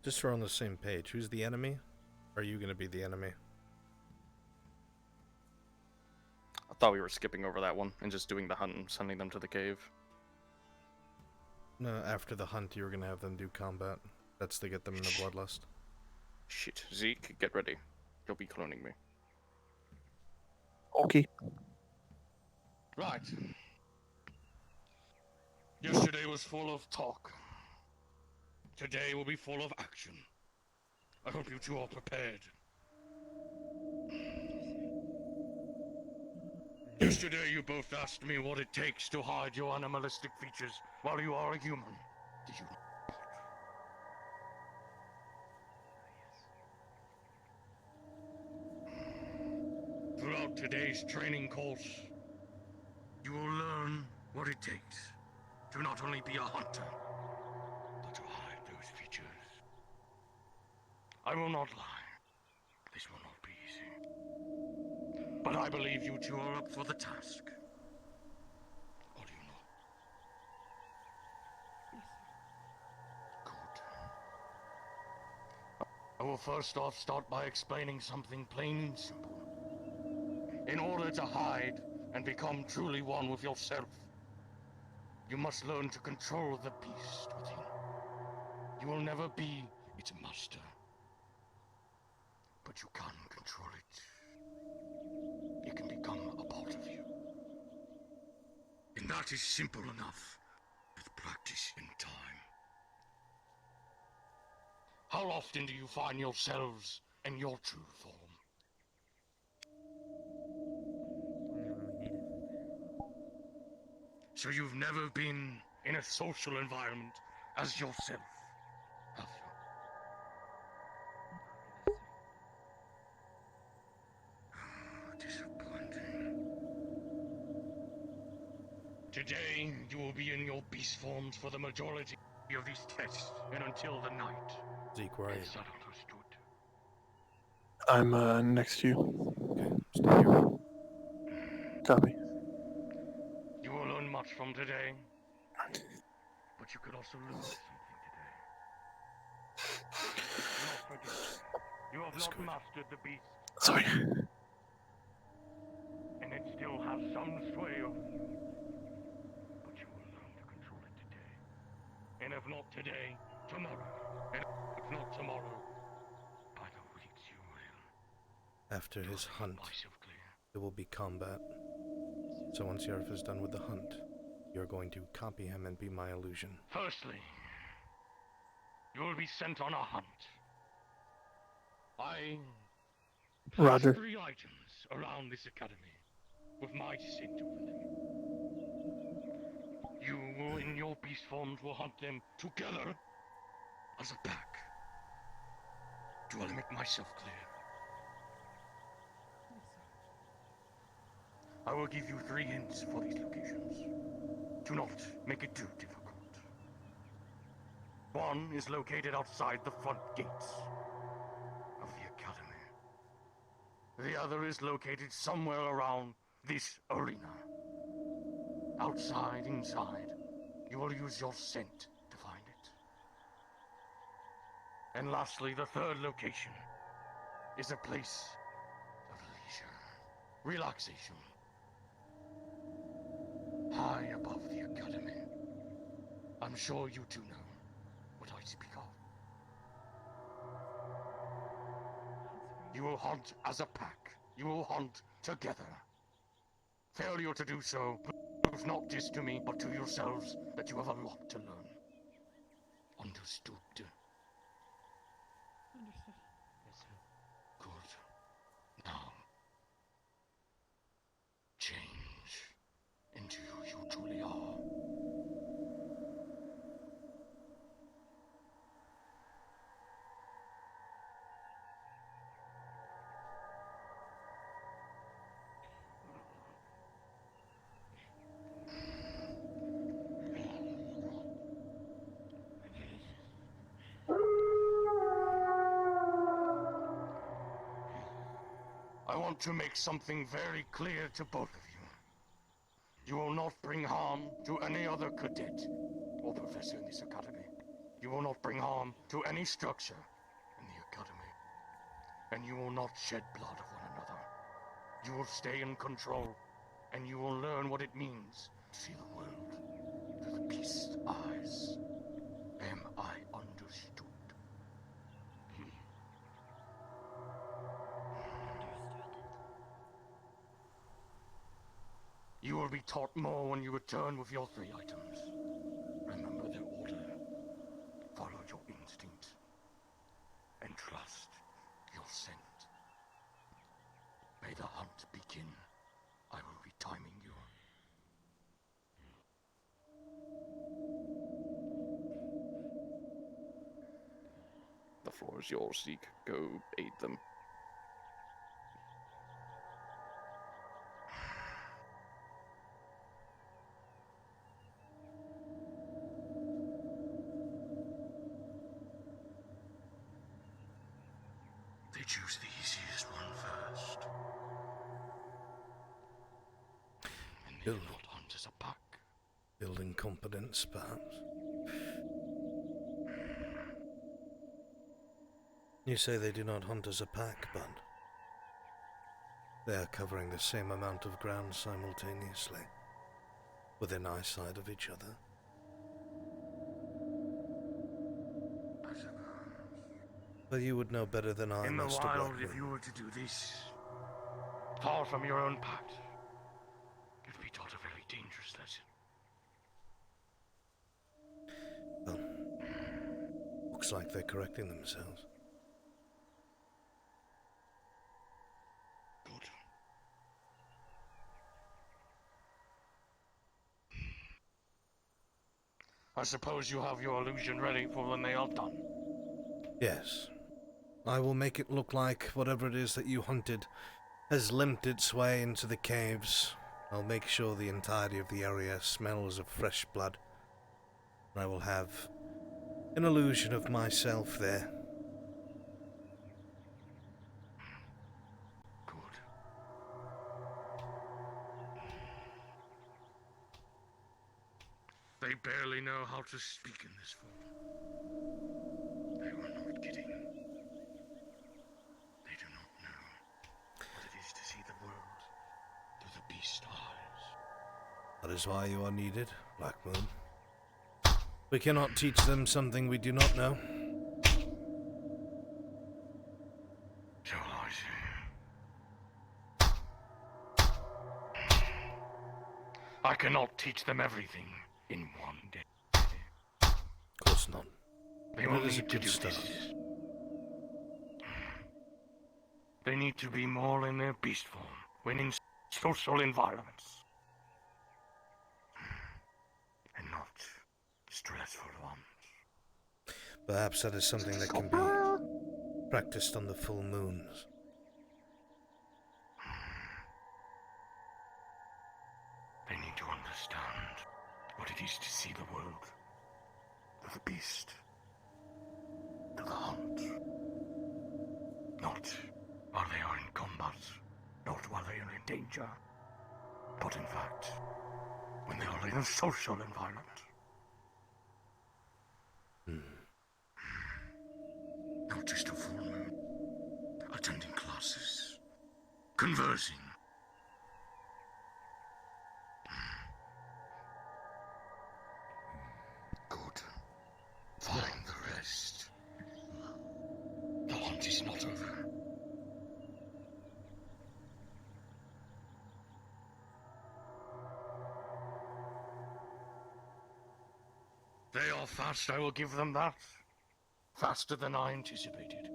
Just so we're on the same page, who's the enemy? Are you going to be the enemy? I thought we were skipping over that one and just doing the hunt and sending them to the cave. No, after the hunt, you were going to have them do combat. That's to get them in the bloodlust. Shit. Zeke, get ready. You'll be cloning me. Okay. Right. Yesterday was full of talk. Today will be full of action. I hope you two are prepared. Yesterday you both asked me what it takes to hide your animalistic features while you are a human. Did you not? Throughout today's training course, you will learn what it takes to not only be a hunter, but to hide those features. I will not lie. This will not be easy. But I believe you two are up for the task. Or do you not? Good. I will first off start by explaining something plain and simple. In order to hide and become truly one with yourself, you must learn to control the beast within. You will never be its master, but you can control it. It can become a part of you. And that is simple enough with practice and time. How often do you find yourselves in your true form? So you've never been in a social environment as yourself, have you? Disappointing. Today, you will be in your beast forms for the majority of these tests, and until the night. Zeke, where are you? Is that understood? I'm next to you. Okay, stay here. Copy. You will learn much from today, but you could also lose something today. Do not forget, you have not mastered the beast. Sorry. And it still has some sway over you. But you will learn to control it today. And if not today, tomorrow. And if not tomorrow, by the weeks you will. After his hunt, it will be combat. So once Yarf is done with the hunt, you're going to copy him and be my illusion. Firstly, you will be sent on a hunt. I place Roger. 3 items around this academy with my scent over them. You will, in your beast forms, will hunt them together as a pack. Do I make myself clear? I will give you 3 hints for these locations. Do not make it too difficult. One is located outside the front gates of the academy. The other is located somewhere around this arena. Outside, inside, you will use your scent to find it. And lastly, the third location is a place of leisure, relaxation, high above the academy. I'm sure you two know what I speak of. You will hunt as a pack. You will hunt together. Failure to do so proves not just to me, but to yourselves that you have a lot to learn. Understood? Understood. Good. Now, change into who you truly are. I want to make something very clear to both of you. You will not bring harm to any other cadet or professor in this academy. You will not bring harm to any structure in the academy. And you will not shed blood of one another. You will stay in control, and you will learn what it means to see the world through the beast's eyes. Am I understood? You will be taught more when you return with your 3 items. Remember the order. Follow your instinct. And trust your scent. May the hunt begin. I will be timing you. The floor is yours, Zeke. Go aid them. choose the easiest one first. And they do not hunt as a pack. Building competence, perhaps. You say they do not hunt as a pack, but they are covering the same amount of ground simultaneously, within eyesight of each other. Well, you would know better than I, In the Mr. wild, Blackman. if you were to do this, far from your own pact, you'd be taught a very dangerous lesson. Well, looks like they're correcting themselves. Good. I suppose you have your illusion ready for when they are done. Yes. I will make it look like whatever it is that you hunted has limped its way into the caves. I'll make sure the entirety of the area smells of fresh blood. I will have an illusion of myself there. Good. They barely know how to speak in this form. They were not kidding. They do not know what it is to see the world through the beast eyes. That is why you are needed, Black Moon. We cannot teach them something we do not know. So I see. I cannot teach them everything in one day. Of course not. They But will it is a need to good do start. this. They need to be more in their beast form when in social environments. And not stressful ones. Perhaps that is something that can be practiced on the full moons. They need to understand what it is to see the world through the beast, through the hunt. Not while they are in combat, not while they are in danger, but in fact, when they are in a social environment. Not just a full moon, attending classes, conversing. Good. Find the rest. The hunt is not over. They are fast, I will give them that. Faster than I anticipated.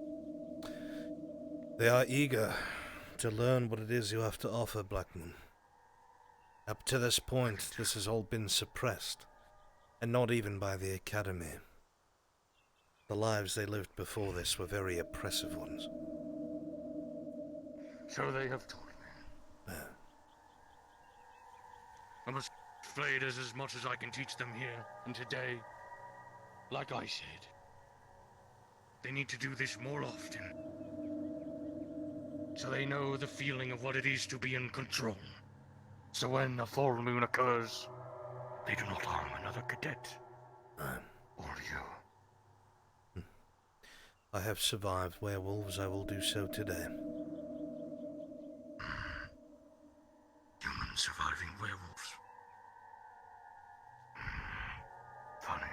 They are eager to learn what it is you have to offer, Blackmoon. Up to this point, this has all been suppressed, and not even by the Academy. The lives they lived before this were very oppressive ones. So they have told me. I'm afraid there's as much as I can teach them here, and today, like I said, they need to do this more often. So they know the feeling of what it is to be in control. So when a full moon occurs, they do not harm another cadet. Or you. I have survived werewolves, I will do so today. Humans surviving werewolves. Funny.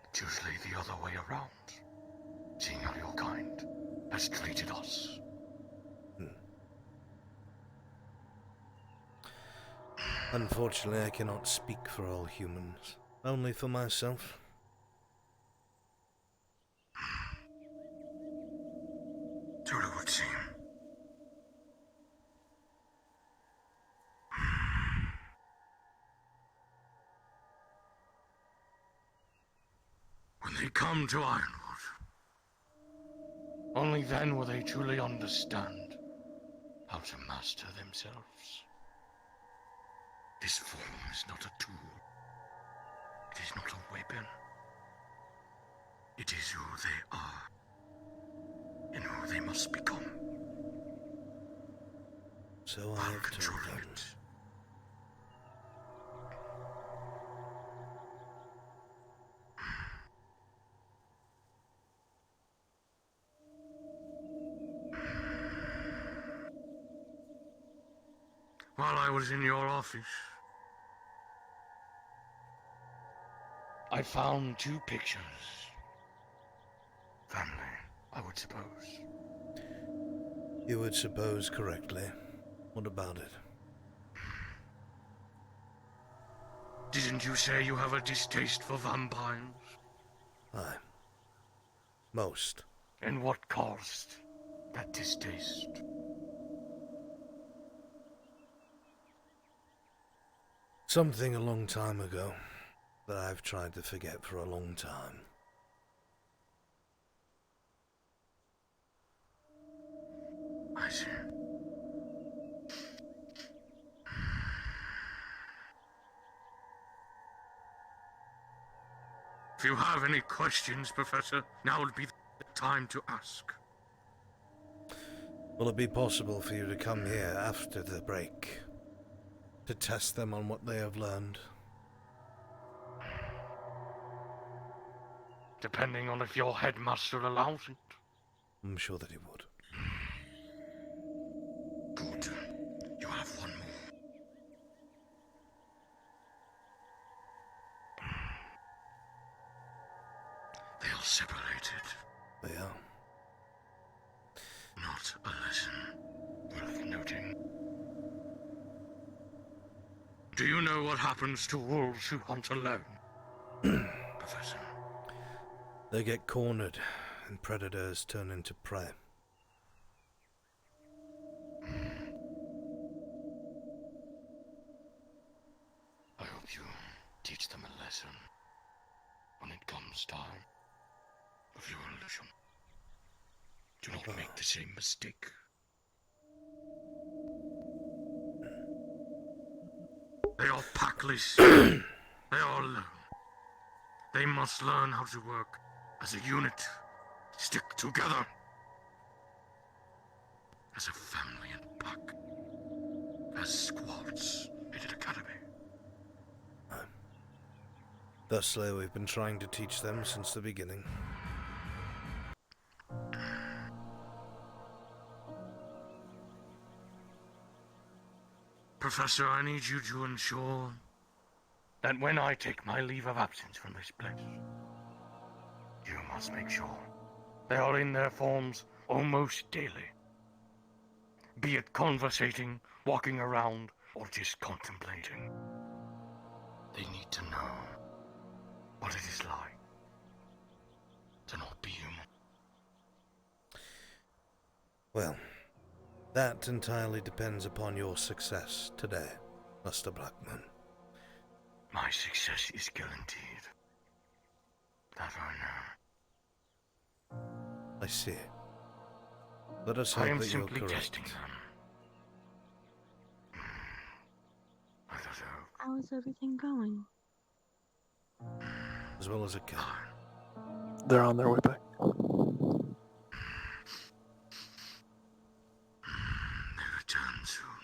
It's usually the other way around. Seeing how your kind has treated us. Unfortunately, I cannot speak for all humans, only for myself. So it would seem. When they come to Ironwood, only then will they truly understand how to master themselves. This form is not a tool. It is not a weapon. It is who they are. in who they must become. So I have told them. While I was in your office, I found 2 pictures. Family, I would suppose. You would suppose correctly. What about it? Didn't you say you have a distaste for vampires? Aye. Most. And what caused that distaste? Something a long time ago that I've tried to forget for a long time. I see. If you have any questions, Professor, now would be the time to ask. Will it be possible for you to come here after the break? To test them on what they have learned? Depending on if your headmaster allows it. I'm sure that he would. Good. You have one more. They are separated. They are. Not a lesson worth noting. Do you know what happens to wolves who hunt alone, Professor? They get cornered, and predators turn into prey. I hope you teach them a lesson when it comes time of your illusion. Do not make the same mistake. They are packless. They are alone. They must learn how to work as a unit. Stick together. As a family and pack. As squads in an academy. Thusly, we've been trying to teach them since the beginning. Professor, I need you to ensure that when I take my leave of absence from this place, you must make sure they are in their forms almost daily. Be it conversating, walking around, or just contemplating. They need to know what it is like to not be human. Well, that entirely depends upon your success today, Mr. Blackman. My success is guaranteed. That I know. I see. Let us hope I am that you're simply correct. testing them. Let us hope. How is everything going? As well as it can. They're on their way back. They return soon.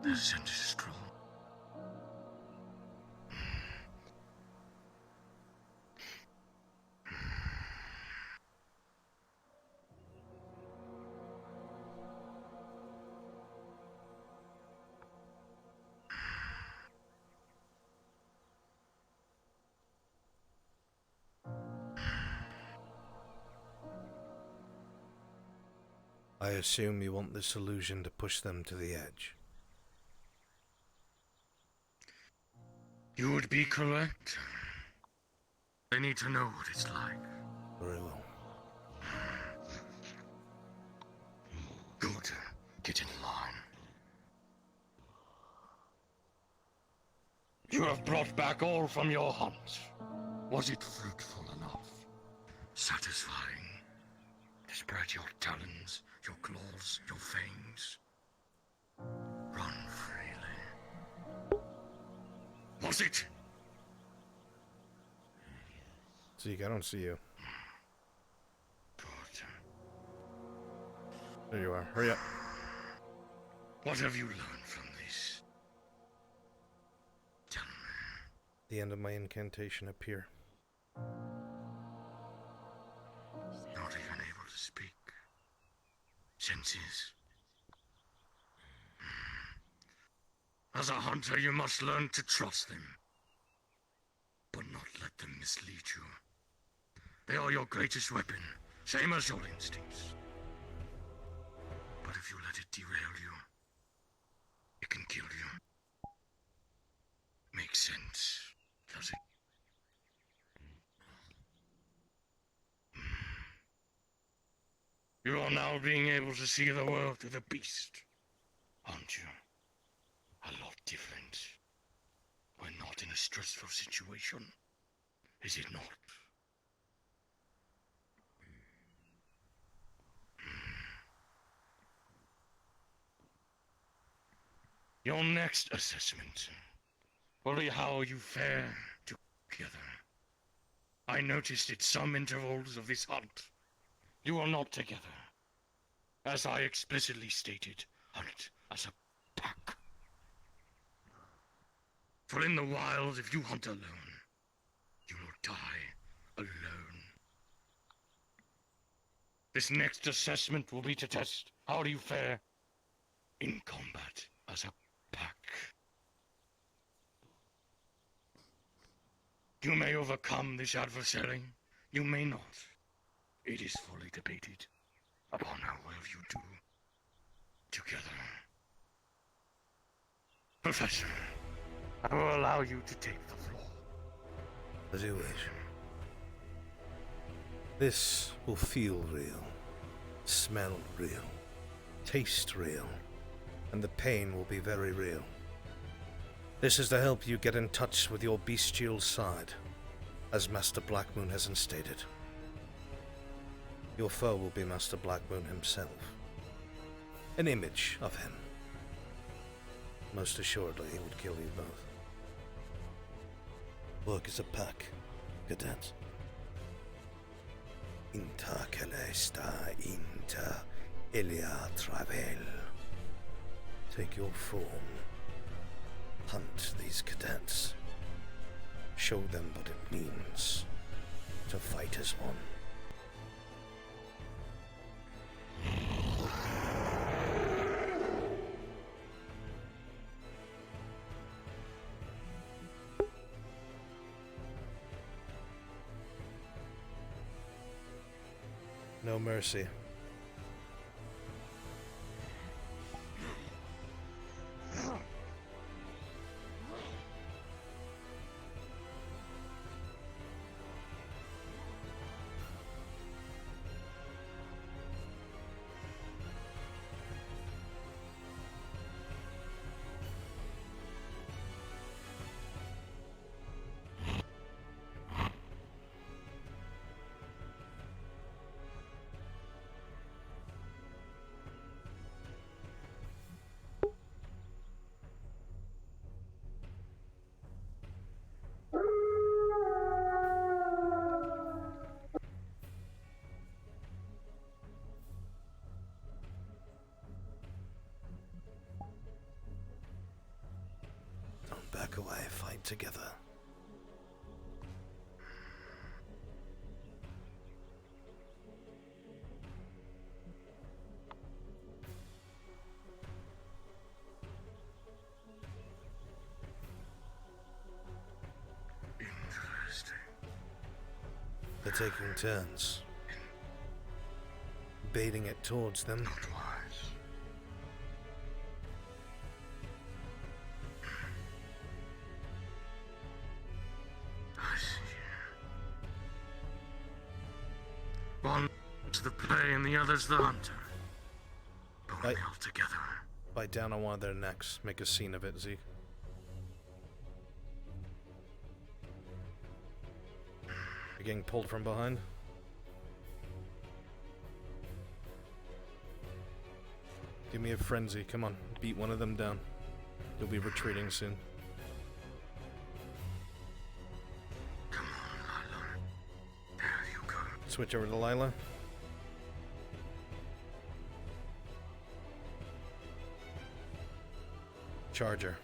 Their scent is strong. I assume you want this illusion to push them to the edge. You would be correct. They need to know what it's like. Very well. Good. Get in line. You have brought back all from your hunt. Was it fruitful enough? Satisfying? To spread your talons, your claws, your fangs? Run freely. Was it? Zeke, I don't see you. Good. There you are. Hurry up. What have you learned from this? Tell me. The end of my incantation appear. Not even able to speak. Senses. As a hunter, you must learn to trust them, but not let them mislead you. They are your greatest weapon, same as your instincts. But if you let it derail you, it can kill you. Makes sense, does it? You are now being able to see the world through the beast, aren't you? A lot different. We're not in a stressful situation, is it not? Your next assessment will be how you fare together. I noticed at some intervals of this hunt, you are not together. As I explicitly stated, hunt as a pack. For in the wild, if you hunt alone, you will die alone. This next assessment will be to test how do you fare in combat as a pack. You may overcome this adversary, you may not. It is fully debated upon how well you do together. Professor, I will allow you to take the floor. As you wish. This will feel real, smell real, taste real, and the pain will be very real. This is to help you get in touch with your bestial side, as Master Blackmoon has instated. Your foe will be Master Blackmoon himself. An image of him. Most assuredly, he would kill you both. Work as a pack, cadet. Inter celesta, inter ilia travel. Take your form. Hunt these cadets. Show them what it means to fight as one. No mercy. Don't back away, fight together. Interesting. They're taking turns. Baiting it towards them. Not wise. I see. One's the prey and the other's the hunter. But when they all together. Bite down on one of their necks. Make a scene of it, Zeke. You're getting pulled from behind? Give me a frenzy. Come on. Beat one of them down. You'll be retreating soon. Come on, Lila. There you go. Switch over to Lila. Charger.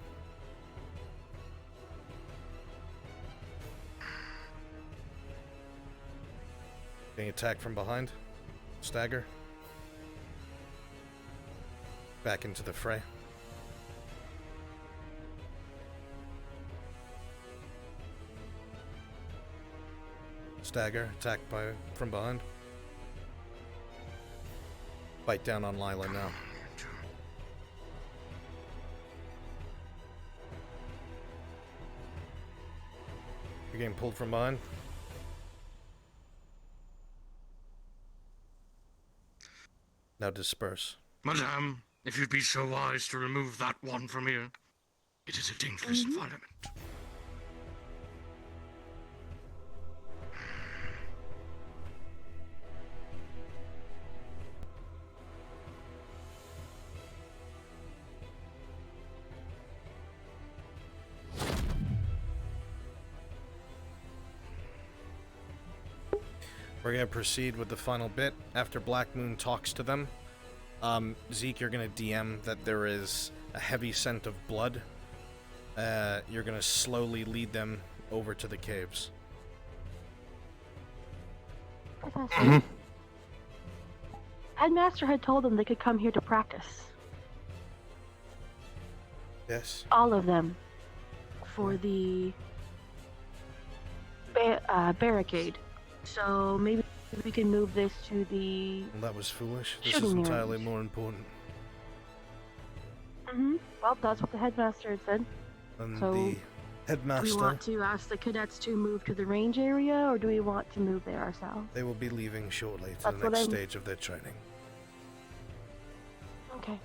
Being attacked from behind. Stagger. Back into the fray. Stagger, attacked from behind. Bite down on Lila now. You're getting pulled from behind. Now disperse. Madame, if you'd be so wise to remove that one from here. It is a dangerous environment. We're going to proceed with the final bit. After Black Moon talks to them, Zeke, you're going to DM that there is a heavy scent of blood. You're going to slowly lead them over to the caves. Professor, Headmaster had told them they could come here to practice. Yes. All of them. For the barricade. So maybe we can move this to the... Well, that was foolish. This is shooting entirely range. more important. Well, that's what the headmaster had said. And So, the do we headmaster, want to ask the cadets to move to the range area, or do we want to move there ourselves? they will be leaving shortly to That's the what next I'm- stage of their training. Okay.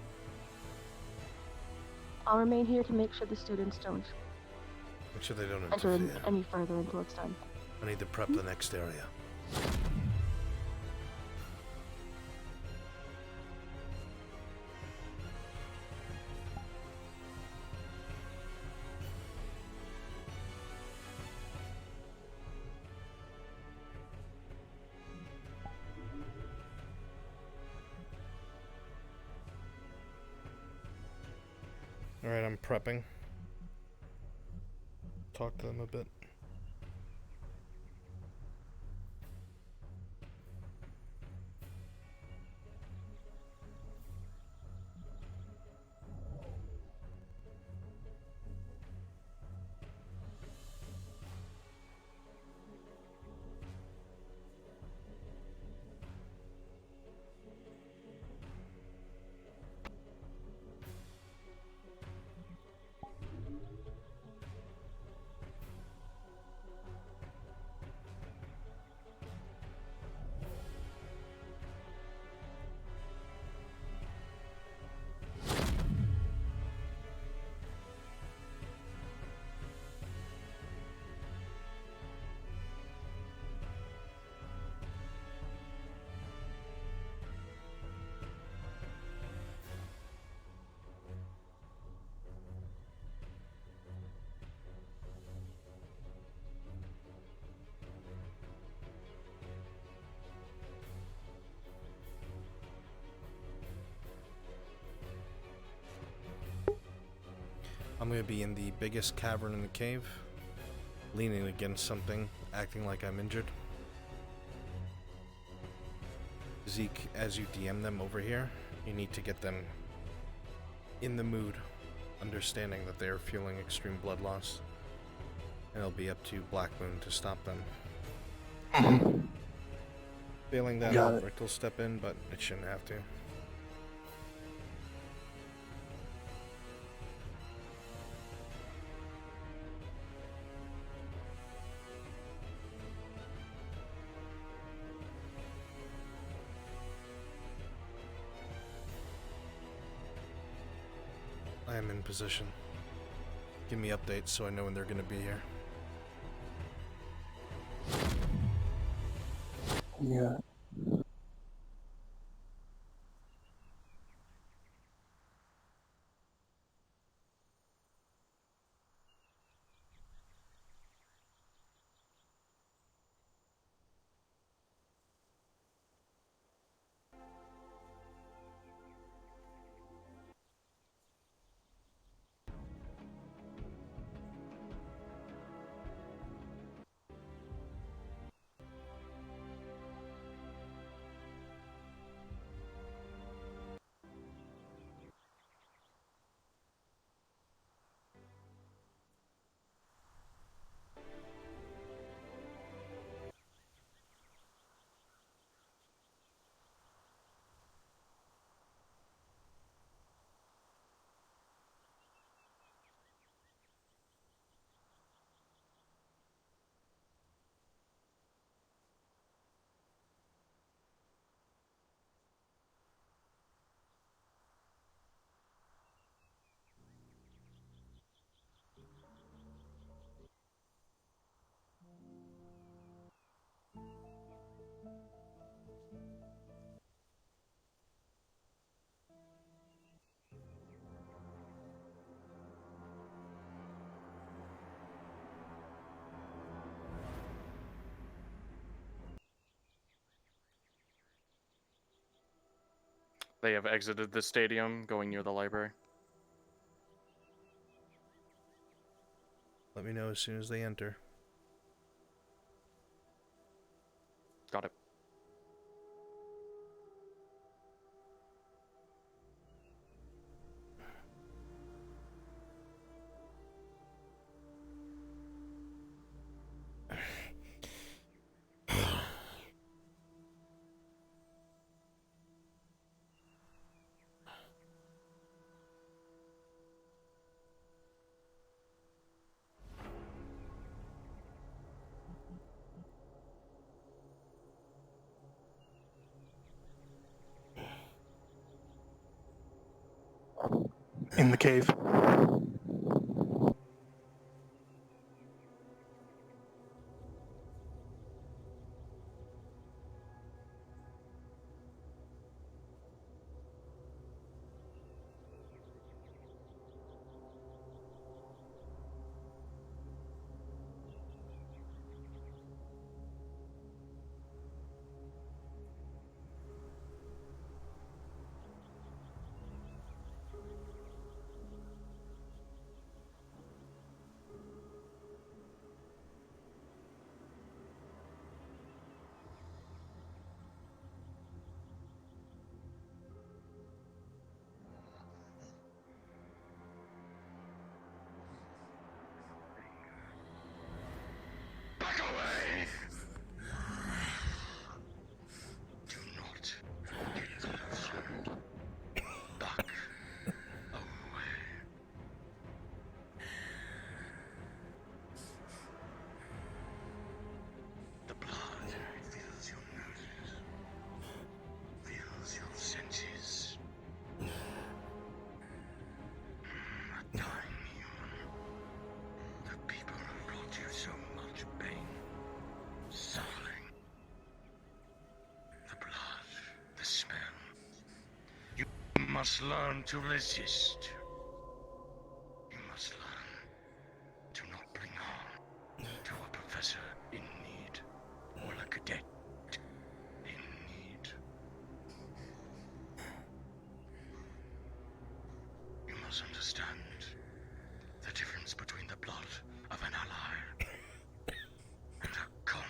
I'll remain here to make sure the students don't Make sure they don't enter interfere. any further until it's done. I need to prep the next area. Alright, I'm prepping. Talk to them a bit. I'm going to be in the biggest cavern in the cave, leaning against something, acting like I'm injured. Zeke, as you DM them over here, you need to get them in the mood, understanding that they are feeling extreme blood loss. And it'll be up to Black Moon to stop them. Failing that, Got it. Albrecht will step in, but it shouldn't have to. I am in position. Give me updates so I know when they're gonna be here. Yeah. They have exited the stadium, going near the library. Let me know as soon as they enter. Got it. In the cave. Back away! Do not get closer. Back away. The blood fills your noses, fills your senses. A dying human. The people who brought you so much pain, suffering. The blood, the smell. You must learn to resist. You must learn to not bring harm to a professor in need, or a cadet in need. You must understand the difference between the blood of an ally and a comrade.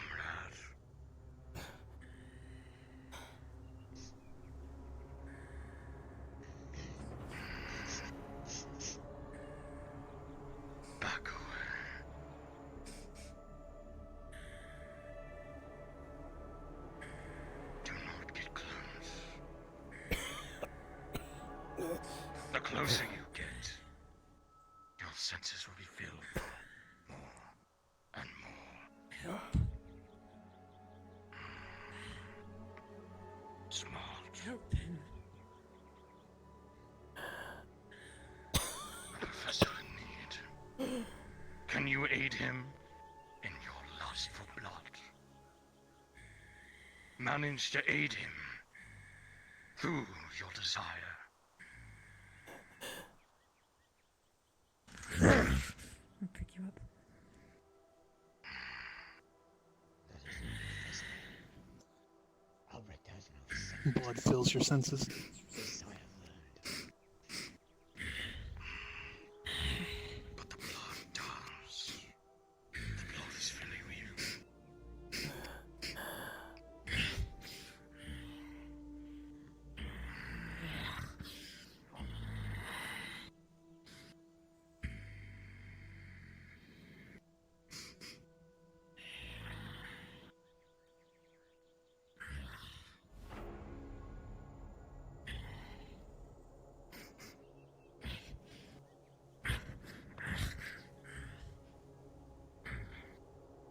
Back away. Do not get close. The closer you get, your senses will be filled more and more. Smart. A professor in need. Can you aid him in your lust for blood? Manage to aid him through your desire. I'll pick you up. Albrecht has no Blood fills your senses. so I have learned. But the blood does. The blood is filling you.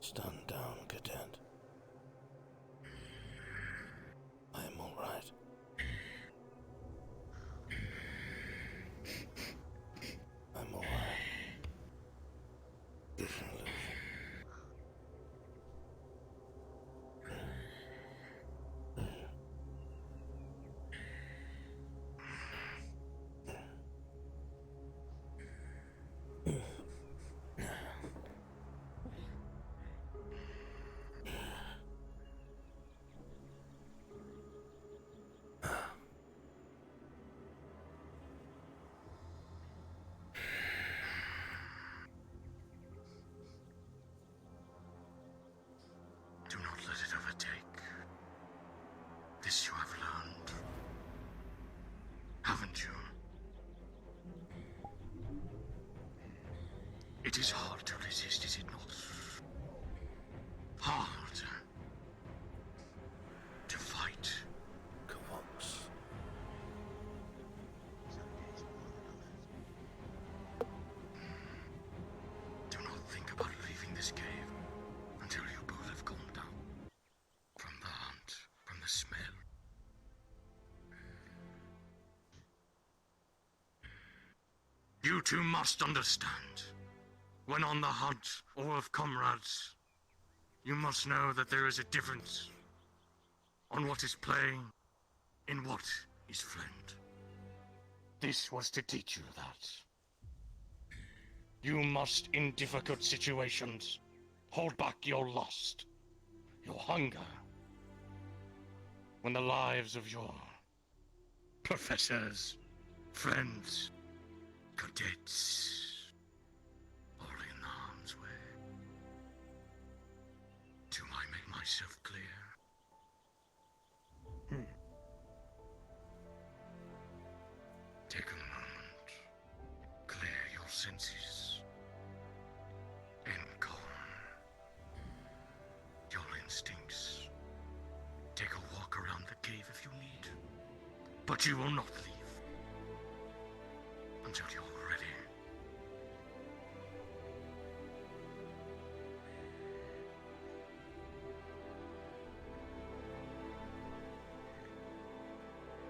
Stand down, cadet. I am all right. I'm all right. It's an illusion. Do not let it overtake. This you have learned. Haven't you? It is hard to resist, is it not? Hard to fight. Vods. Do not think about leaving this cave until you both have calmed down. From the hunt, from the smell. You two must understand. When on the hunt, or with comrades, you must know that there is a difference on what is playing in what is friend. This was to teach you that. You must, in difficult situations, hold back your lust, your hunger, when the lives of your professors, friends, cadets, all in harm's way. Do I make myself clear? Take a moment, clear your senses, and calm your instincts. Take a walk around the cave if you need, but you will not leave until you're ready.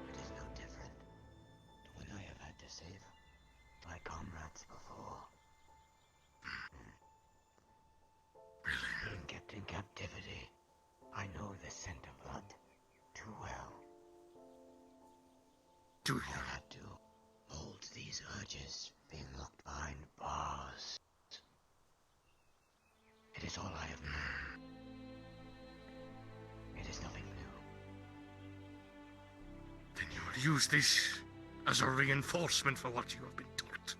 It is no different to when I have had to save my comrades before. Being kept in captivity, I know the scent of blood too well. Do you? I had to hold these urges being locked behind bars. It is all I have known. It is nothing new. Then you will use this as a reinforcement for what you have been taught.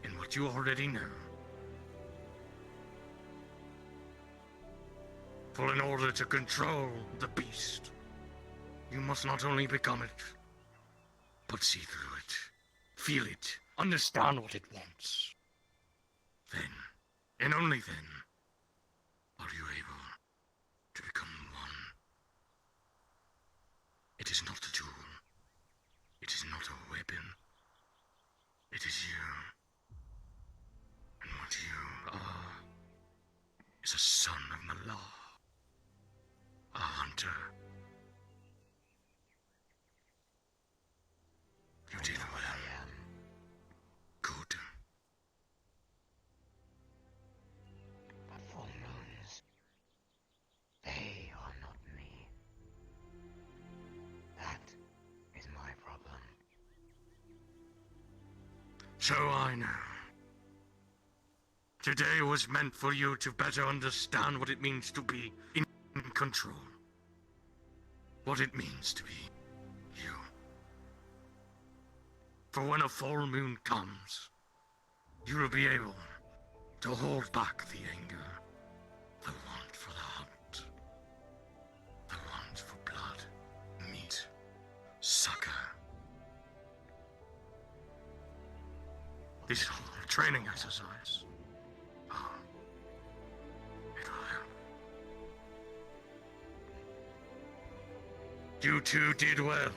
And what you already know. For in order to control the beast, you must not only become it, but see through it, feel it, understand what it wants. Then, and only then, are you able to become one. It is not a tool. It is not a weapon. It is you. And what you are is a son of Malar. A hunter. You did well. Good. But full moons, they are not me. That is my problem. So I know. Today was meant for you to better understand what it means to be in control. What it means to be you. For when a full moon comes, you will be able to hold back the anger, the want for the hunt, the want for blood, meat, succor. This whole training exercise. Oh, it will help. You two did well.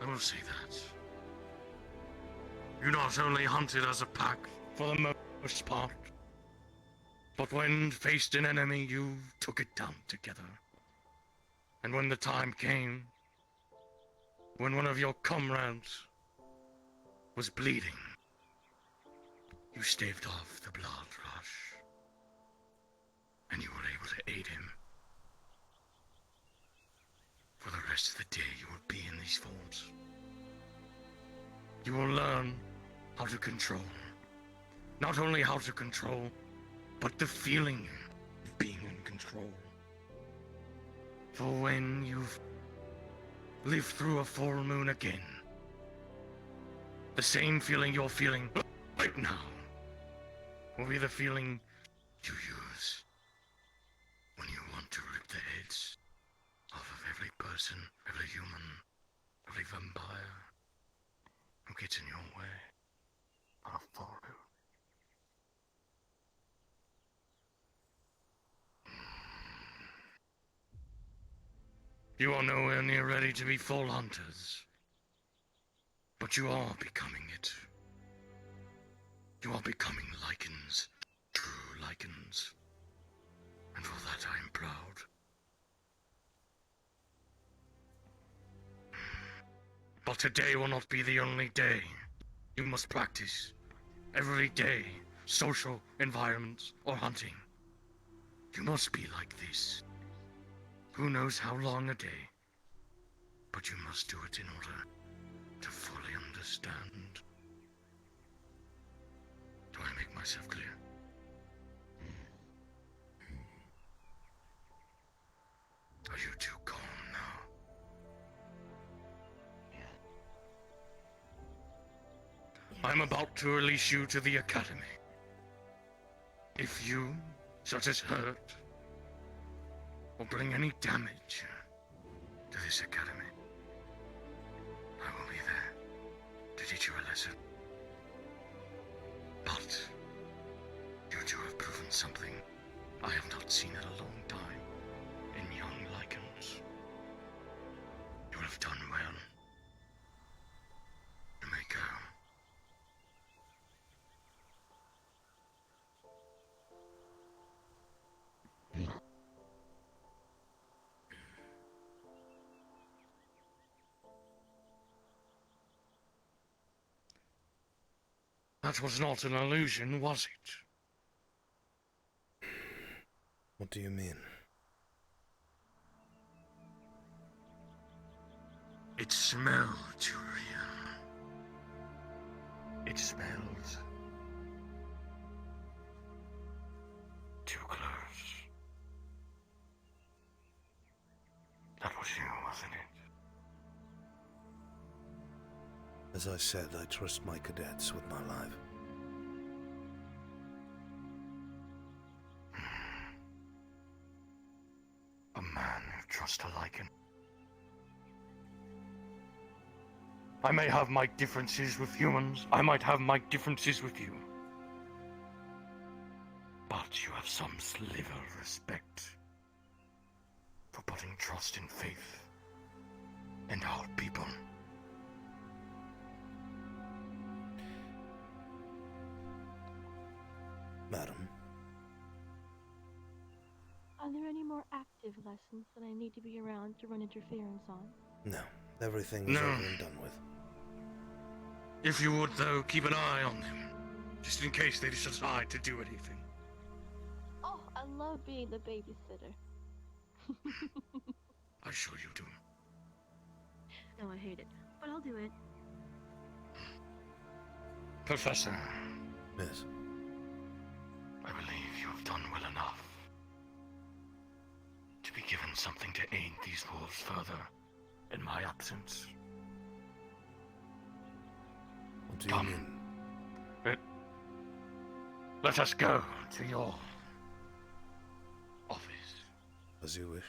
I will say that. You not only hunted as a pack, for the most part, but when faced an enemy, you took it down together. And when the time came, when one of your comrades was bleeding, you staved off the blood rush, and you were able to aid him. For the rest of the day, you will be in these Vods. You will learn how to control. Not only how to control, but the feeling of being in control. For when you've lived through a full moon again, the same feeling you're feeling right now will be the feeling you use person, every human, every vampire who gets in your way are a fool. You are nowhere near ready to be full hunters, but you are becoming it. You are becoming lichens, true lichens, and for that I am proud. But today will not be the only day. You must practice every day, social environments or hunting. You must be like this. Who knows how long a day, but you must do it in order to fully understand. Do I make myself clear? Are you too calm now? I'm about to release you to the Academy. If you, such as hurt, or bring any damage to this Academy, I will be there to teach you a lesson. But you two have proven something I have not seen in a long time in young lichens. You have done well. You may go. That was not an illusion, was it? What do you mean? It smelled too real. It smelled too close. That was you, wasn't it? As I said, I trust my cadets with my life. A man who trusts a lichen. I may have my differences with humans. I might have my differences with you. But you have some sliver of respect for putting trust in faith and our people. Madam, Are there any more active lessons that I need to be around to run interference on? no. Everything is over and done with. If you would, though, keep an eye on them, just in case they decide to do anything. Oh, I love being the babysitter. I'm sure you do. No, I hate it, but I'll do it. Professor. Yes. I believe you have done well enough to be given something to aid these wolves further in my absence. What do you mean? Let us go to your office. As you wish.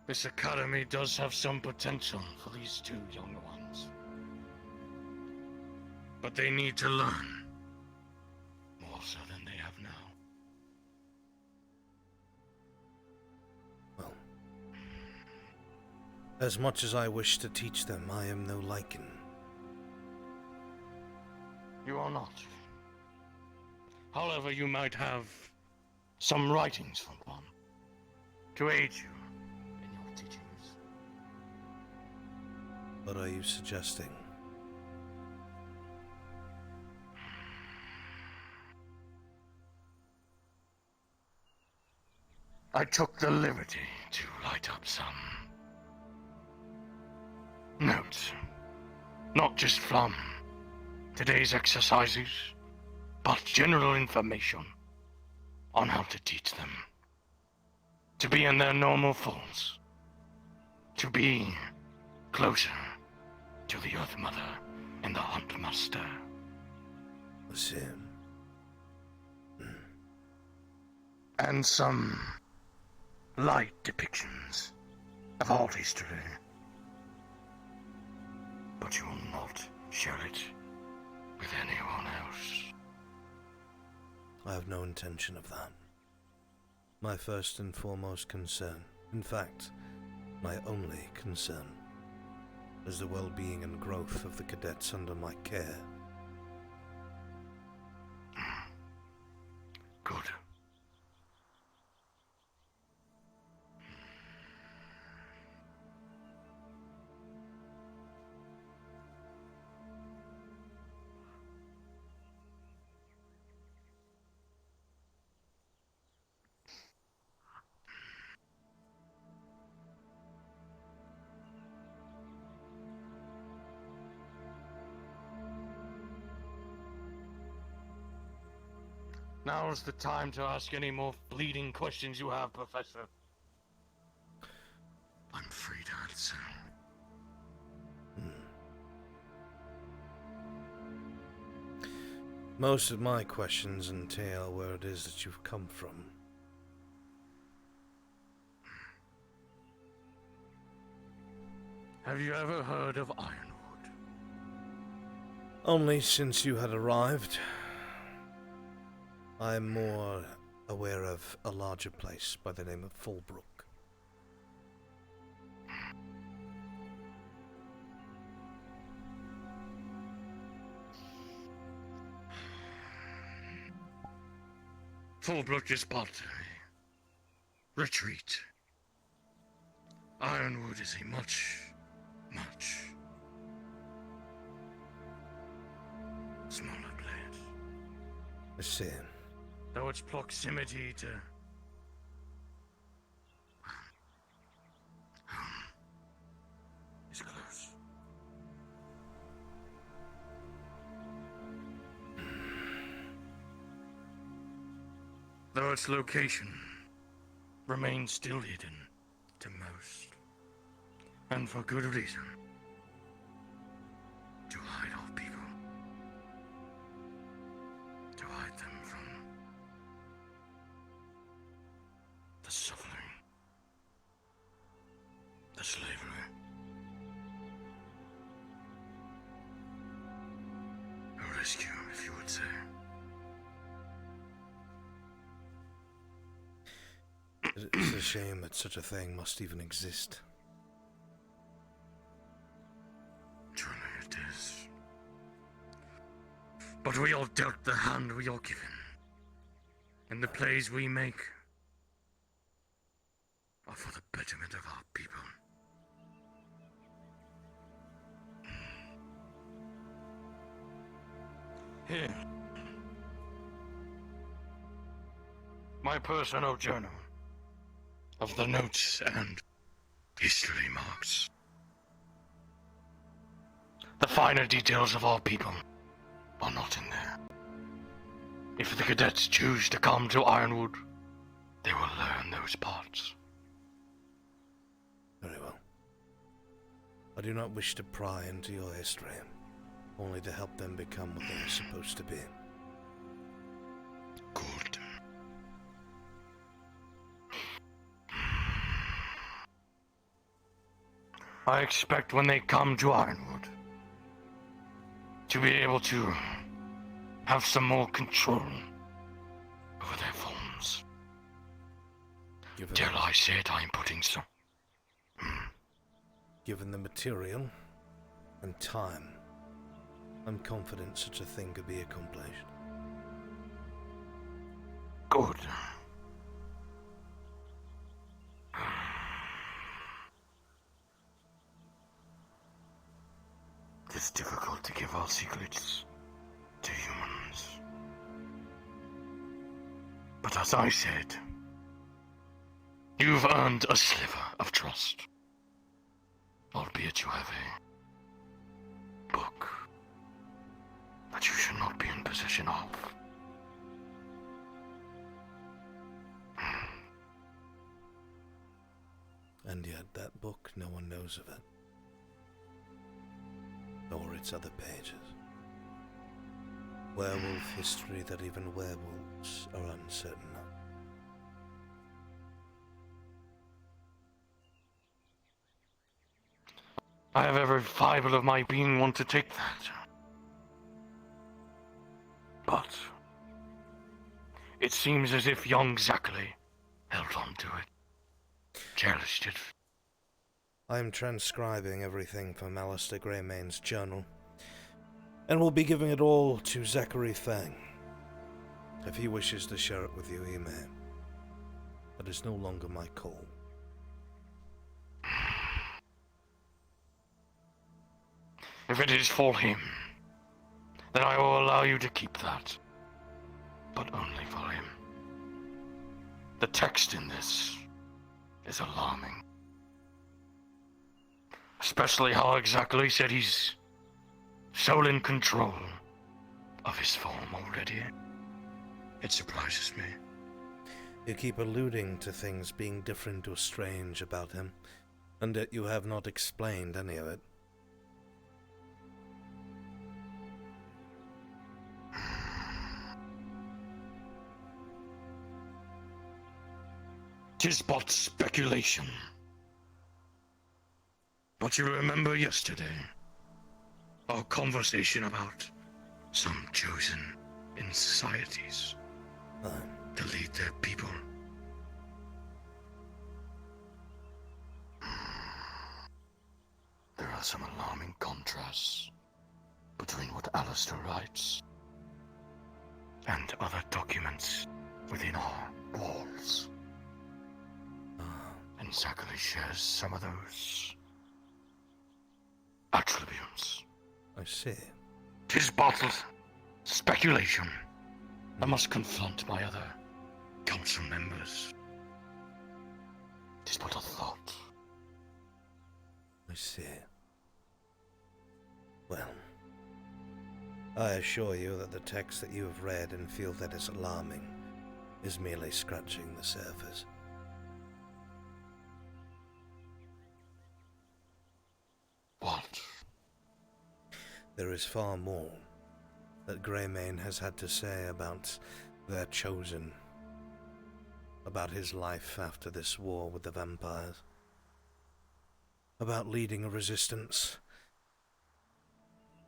This academy does have some potential for these two young ones. But they need to learn. More so than they have now. Well, as much as I wish to teach them, I am no lichen. You are not. However, you might have some writings from one to aid you in your teachings. What are you suggesting? I took the liberty to light up some notes, not just from today's exercises, but general information on how to teach them to be in their normal forms, to be closer to the Earth Mother and the Hunt Master. Listen. And some light depictions of all history. But you will not share it with anyone else. I have no intention of that. My first and foremost concern, in fact, my only concern, is the well-being and growth of the cadets under my care. Good. Now's the time to ask any more bleeding questions you have, Professor. I'm free to answer. Most of my questions entail where it is that you've come from. Have you ever heard of Ironwood? Only since you had arrived. I am more aware of a larger place by the name of Fallbrook. Fallbrook is but a retreat. Ironwood is a much smaller place. I see. Though its proximity to home is close. Though its location remains still hidden to most, and for good reason, to hide our people, to hide them from the suffering, the slavery. A rescue, if you would say. It's a shame that such a thing must even exist. Truly it is. But we are dealt the hand we are given, and the plays we make are for the betterment of our people. Here. My personal journal of the notes and history marks. The finer details of our people are not in there. If the cadets choose to come to Ironwood, they will learn those parts. Very well. I do not wish to pry into your history, only to help them become what they are supposed to be. Good. I expect when they come to Ironwood to be able to have some more control over their forms. Dare I say it, I am putting some. Given the material and time, I'm confident such a thing could be accomplished. Good. is difficult to give our secrets to humans. But as I said, you've earned a sliver of trust. Albeit you have a book that you should not be in possession of. And yet that book, no one knows of it. Nor its other pages. Werewolf history that even werewolves are uncertain of. I have every fibre of my being want to take that. But it seems as if young Zachary held on to it, cherished it. I am transcribing everything from Alistair Greymane's journal, and will be giving it all to Zachary Fang. If he wishes to share it with you, he may. But it's no longer my call. If it is for him, then I will allow you to keep that. But only for him. The text in this is alarming. Especially how exactly said he's so in control of his form already. It surprises me. You keep alluding to things being different or strange about him, and yet you have not explained any of it. 'Tis but speculation. But you remember yesterday our conversation about some chosen in societies to lead their people. There are some alarming contrasts between what Alistair writes and other documents within our walls. And Zachary shares some of those attributes. I see. 'Tis but speculation. I must confront my other council members. 'Tis but a thought. I see. Well, I assure you that the text that you have read and feel that is alarming is merely scratching the surface. What? There is far more that Greymane has had to say about their chosen, about his life after this war with the vampires, about leading a resistance,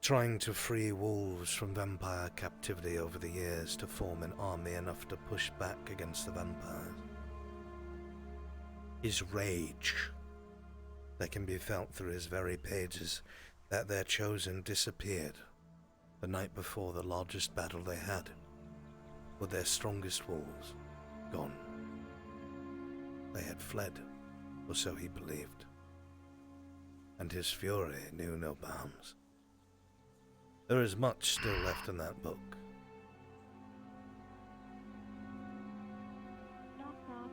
trying to free wolves from vampire captivity over the years to form an army enough to push back against the vampires. His rage that can be felt through his very pages that their chosen disappeared the night before the largest battle they had, with their strongest wolves gone. They had fled, or so he believed, and his fury knew no bounds. There is much still left in that book. Knock, knock.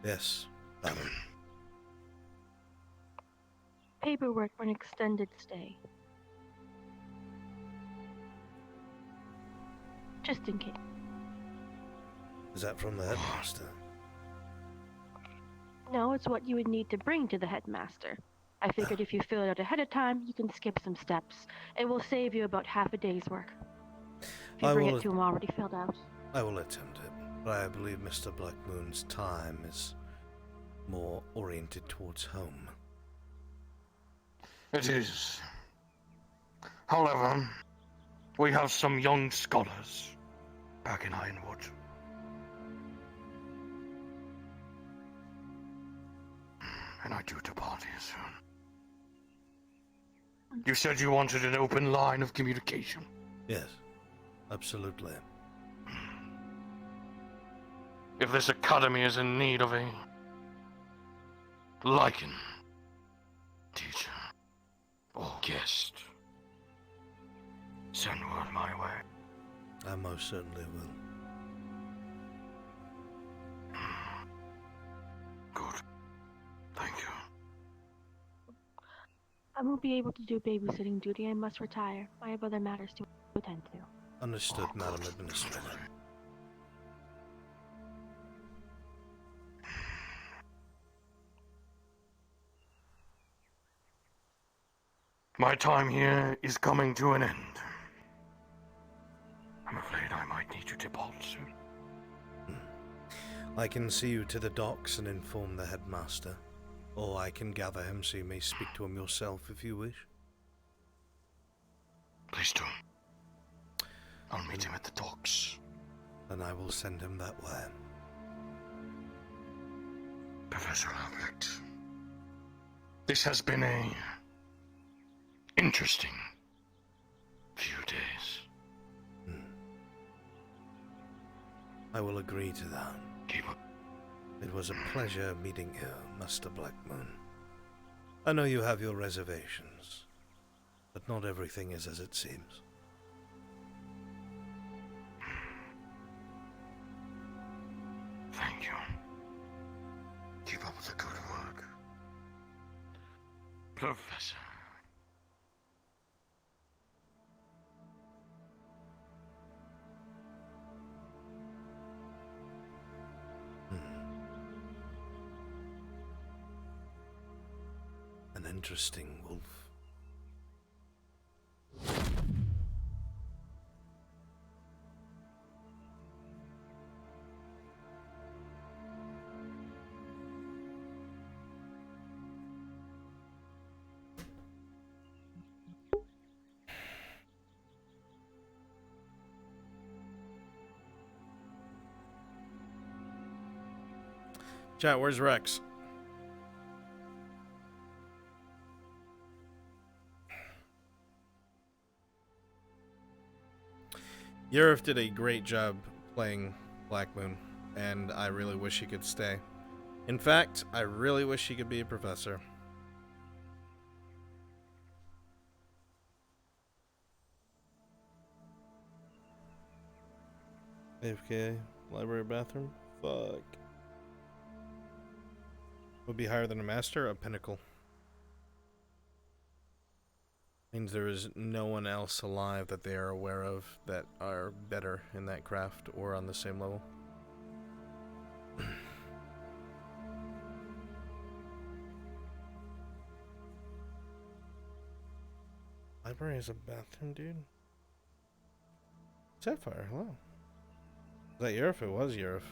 Yes, Baron. Paperwork for an extended stay. Just in case. Is that from the headmaster? No, it's what you would need to bring to the headmaster. I figured if you fill it out ahead of time, you can skip some steps. It will save you about half a day's work. If you bring it to him already filled out. I will attempt it, but I believe Mr. Blackmoon's time is more oriented towards home. It is. However, we have some young scholars back in Ironwood. And I do depart here soon. You said you wanted an open line of communication. Yes, absolutely. If this academy is in need of a lichen teacher, guest. Send word my way. I most certainly will. Good. Thank you. I won't be able to do babysitting duty. I must retire. I have other matters to attend to. Understood, Madam Administrator. My time here is coming to an end. I'm afraid I might need to depart soon. I can see you to the docks and inform the headmaster. Or I can gather him so you may speak to him yourself if you wish. Please do. I'll meet him at the docks. And I will send him that way. Professor Albrecht, this has been a interesting few days. I will agree to that. Keep up. It was a pleasure meeting you, Master Blackmoon. I know you have your reservations, but not everything is as it seems. Thank you. Keep up with the good work. Professor. An interesting wolf. Chat, where's Rex? Yerif did a great job playing Blackmoon, and I really wish he could stay. In fact, I really wish he could be a professor. AFK, library, bathroom? Fuck. Would be higher than a master? A pinnacle. Means there is no one else alive that they are aware of that are better in that craft or on the same level. Library has a bathroom, dude? Sapphire, hello. Is that Yerif? It was Yerif.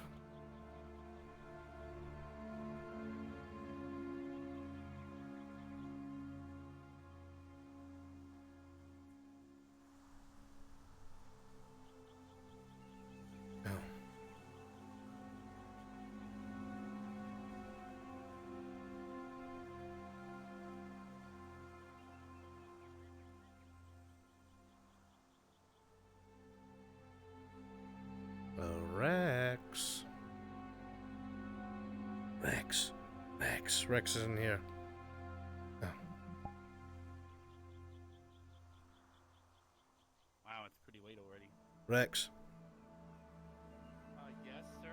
Rex. Rex isn't here. Oh. Wow, it's pretty late already. Rex, Yes, sir?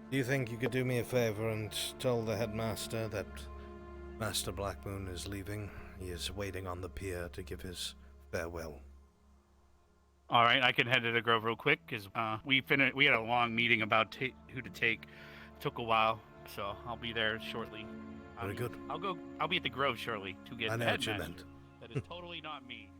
do you think you could do me a favor and tell the headmaster that Master Blackmoon is leaving? He is waiting on the pier to give his farewell. All right, I can head to the Grove real quick because we had a long meeting about who to take. Took a while, so I'll be there shortly. Very good. I'll be at the Grove shortly to get I the know what you headmaster. meant. That is totally not me.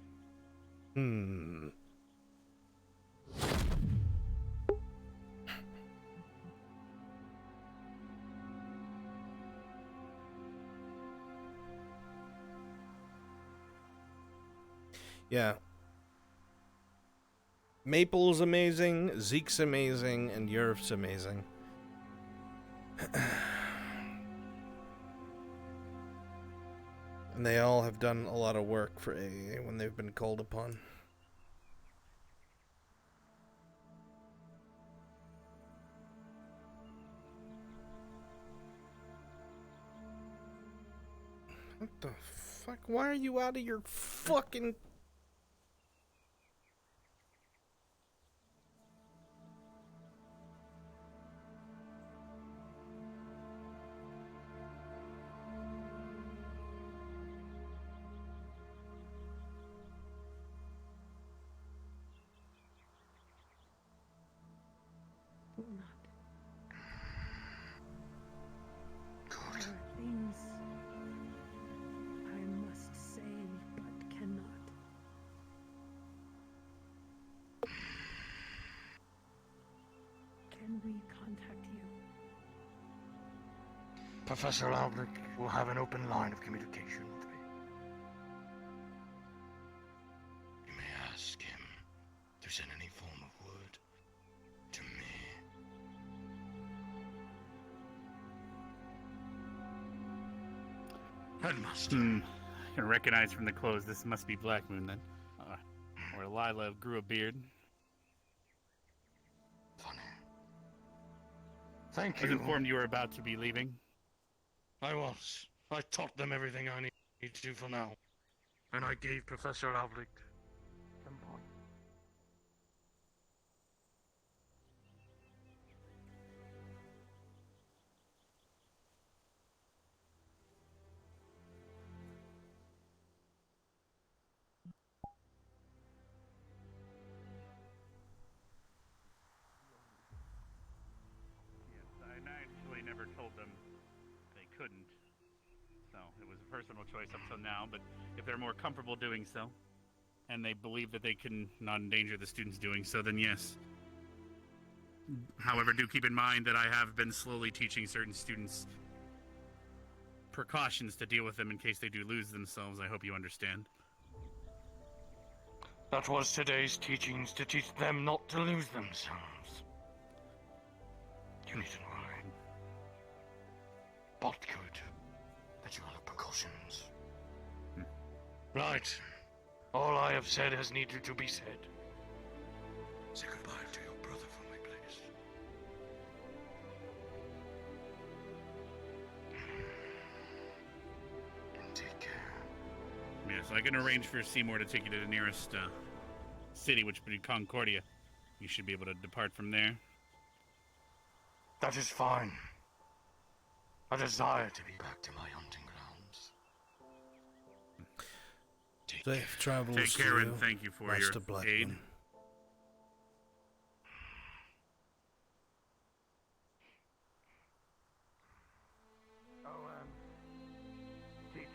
Yeah. Maple's amazing, Zeke's amazing, and Yerf's amazing. And they all have done a lot of work for AA when they've been called upon. What the Fuck, why are you out of your fucking... There are things I must say but cannot. Can we contact you? Professor Albrecht will have an open line of communication with me. You may ask him to send any form of word to me. Headmaster. I can recognize from the clothes this must be Black Moon then. Or Lila grew a beard. Funny. Thank I was you. informed you were about to be leaving. I was. I taught them everything I need to for now. And I gave Professor Albrecht some points. Yes, I actually never told them they couldn't. So it was a personal choice up till now, but if they're more comfortable doing so, and they believe that they can not endanger the students doing so, then yes. However, do keep in mind that I have been slowly teaching certain students precautions to deal with them in case they do lose themselves. I hope you understand. That was today's teachings, to teach them not to lose themselves. You needn't worry. But good that you have precautions. Right. All I have said has needed to be said. Say goodbye to your brother for me, please. And take care. Yes, I can arrange for Seymour to take you to the nearest city, which would be Concordia. You should be able to depart from there. That is fine. I desire to be back to my hunting grounds. Safe travels Take to care you, and thank you for Master your Blackman. aid. Teacher.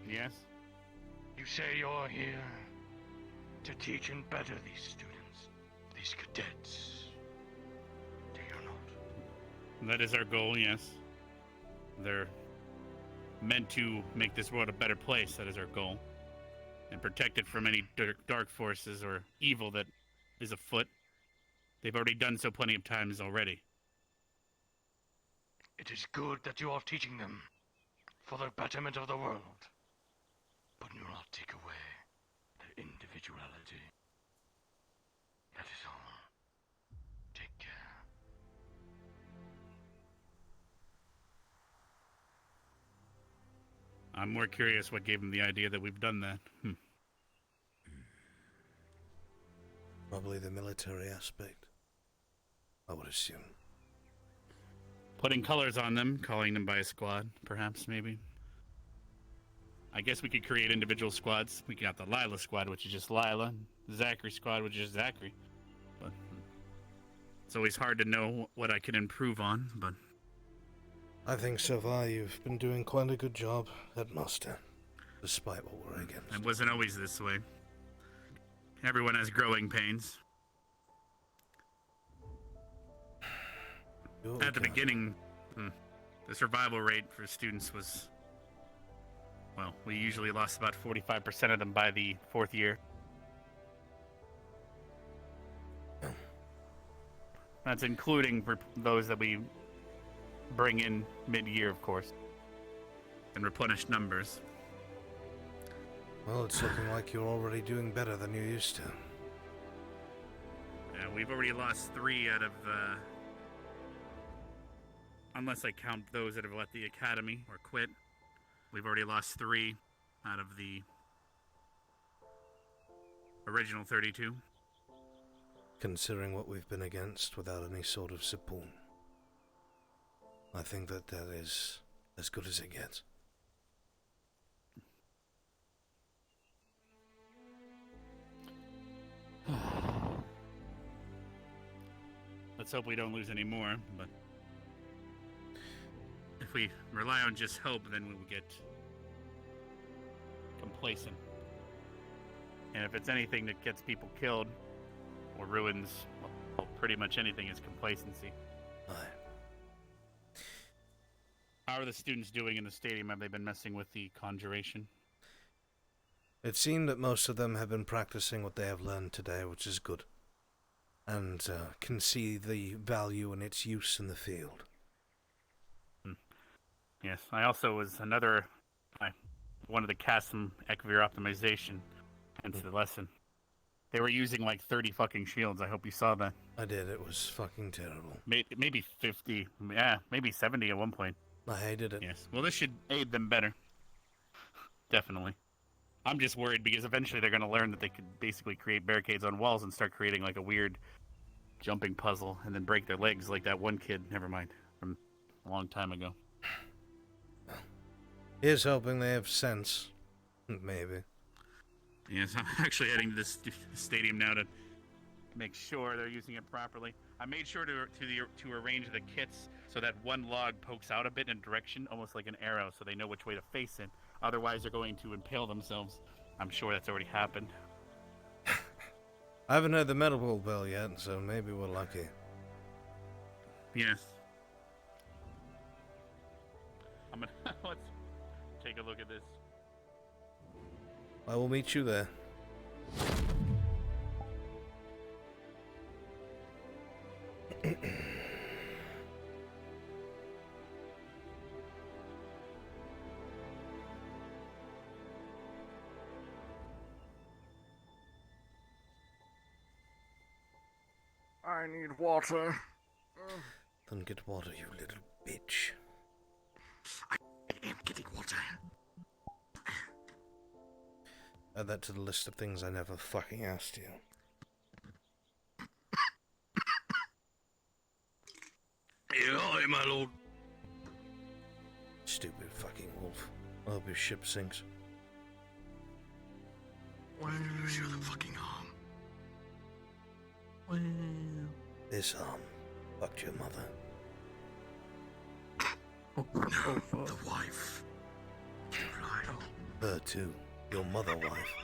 Yes? You say you're here to teach and better these students, these cadets. Do you not? That is our goal, yes. They're meant to make this world a better place, that is our goal. And protect it from any dark forces or evil that is afoot. They've already done so plenty of times already. It is good that you are teaching them for the betterment of the world. But do not take away their individuality. That is all. Take care. I'm more curious what gave them the idea that we've done that. Probably the military aspect, I would assume. Putting colors on them, calling them by a squad, perhaps, maybe. I guess we could create individual squads. We got the Lila squad, which is just Lila, the Zachary squad, which is just Zachary. But it's always hard to know what I can improve on, but... I think so far you've been doing quite a good job, Headmaster, despite what we're against. It wasn't always this way. Everyone has growing pains. At the beginning, the survival rate for students was... Well, we usually lost about 45% of them by the 4th year. That's including those that we bring in mid-year, of course, and replenish numbers. Well, it's looking like you're already doing better than you used to. Yeah, we've already lost 3 out of, unless I count those that have left the academy or quit. we've already lost 3 out of the original 32. Considering what we've been against without any sort of support, I think that is as good as it gets. Let's hope we don't lose any more, but if we rely on just hope, then we will get complacent. And if it's anything that gets people killed or ruins, well, pretty much anything is complacency. Aye. How are the students doing in the stadium? Have they been messing with the conjuration? It seemed that most of them have been practicing what they have learned today, which is good, and can see the value in its use in the field. Yes, I also was I wanted to cast some Ekvir optimization into the lesson. They were using like 30 fucking shields. I hope you saw that. I did. It was fucking terrible. Maybe 50. Yeah, maybe 70 at one point. I hated it. Yes. Well, this should aid them better. Definitely. I'm just worried because eventually they're going to learn that they could basically create barricades on walls and start creating like a weird jumping puzzle and then break their legs like that one kid, never mind, from a long time ago. Here's hoping they have sense. Maybe. Yes, I'm actually heading to this stadium now to make sure they're using it properly. I made sure to arrange the kits so that one log pokes out a bit in a direction, almost like an arrow, so they know which way to face it. Otherwise, they're going to impale themselves. I'm sure that's already happened. I haven't heard the medical bell yet, so maybe we're lucky. Yes. I'm gonna let's take a look at this. I will meet you there. I need water. Then get water, you little bitch. I am getting water. Add that to the list of things I never fucking asked you. Aye, my lord. Stupid fucking wolf. I hope your ship sinks. Well, you lose your other fucking arm. Well, this arm fucked your mother. No, the wife. You lied. Her too. Your mother wife.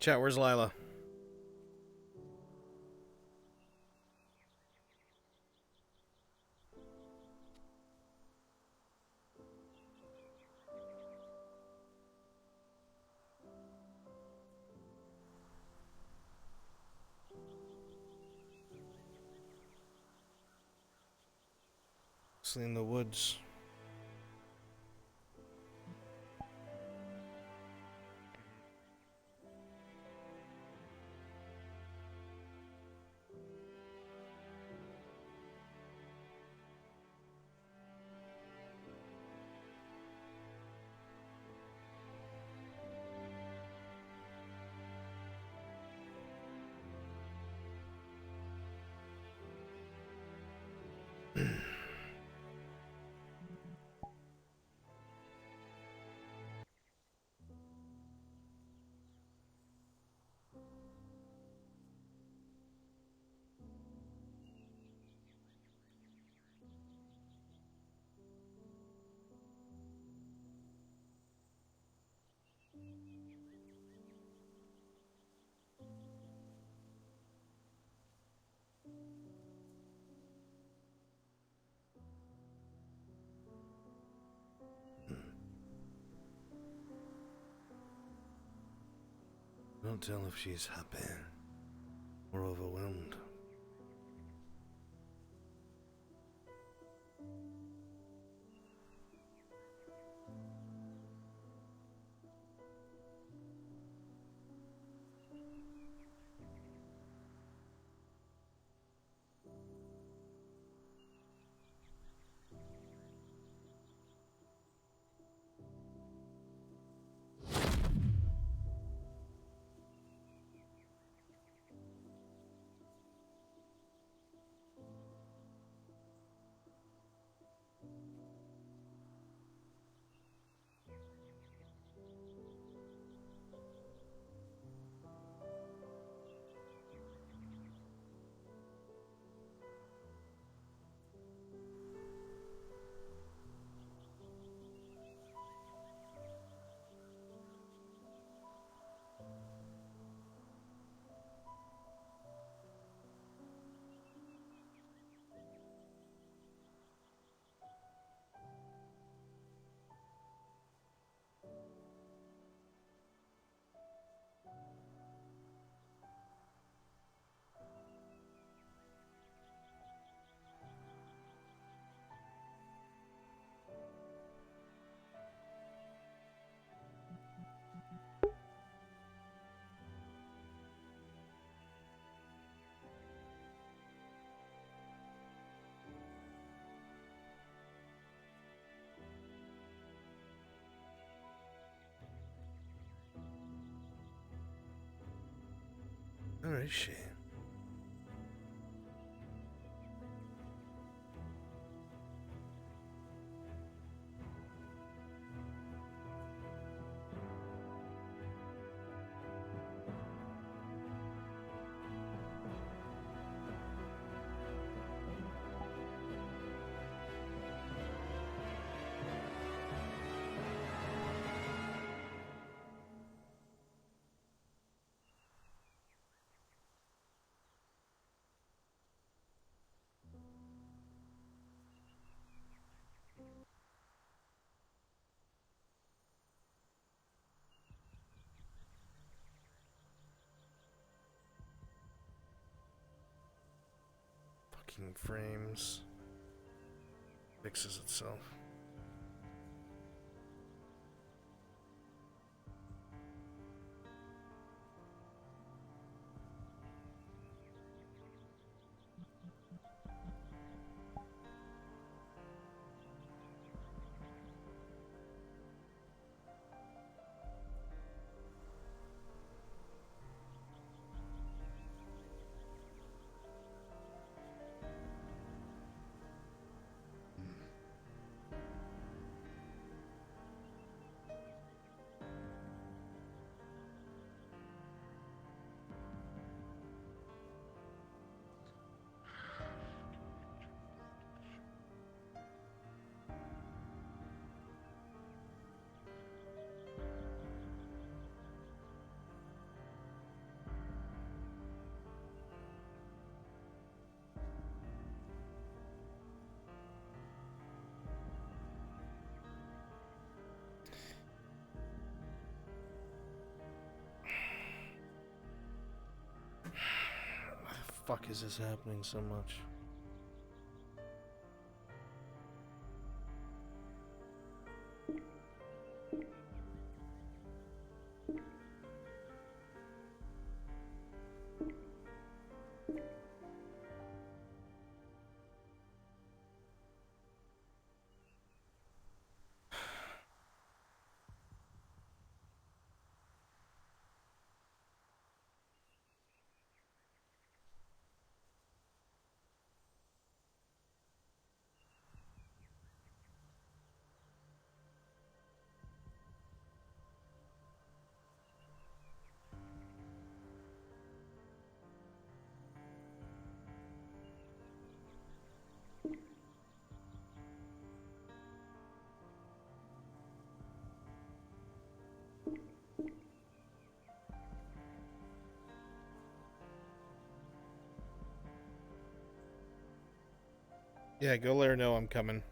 Chat, where's Lila? Mostly in the woods. Don't tell if she's happy or overwhelmed. Where is she? Fucking frames. Fixes itself. Why the fuck is this happening so much? Yeah, go let her know I'm coming.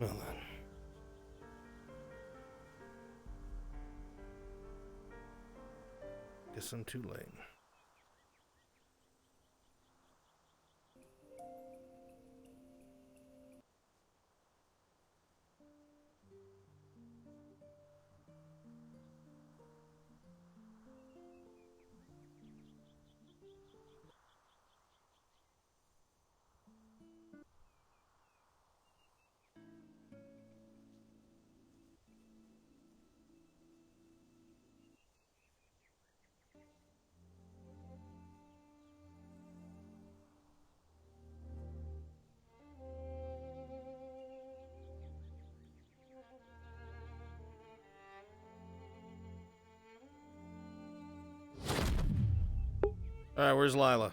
Well then. Guess I'm too late. Alright, where's Lila?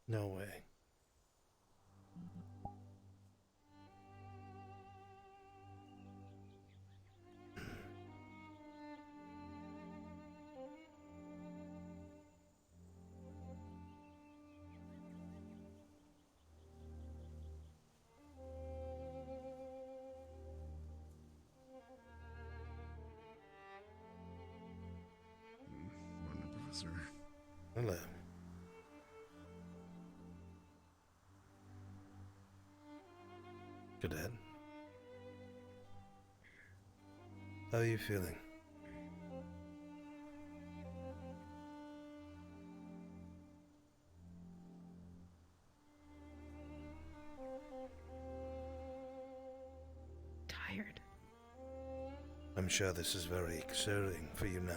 No way. Morning, Professor. Hello. Good Ed. How are you feeling? Tired. I'm sure this is very exerting for you now.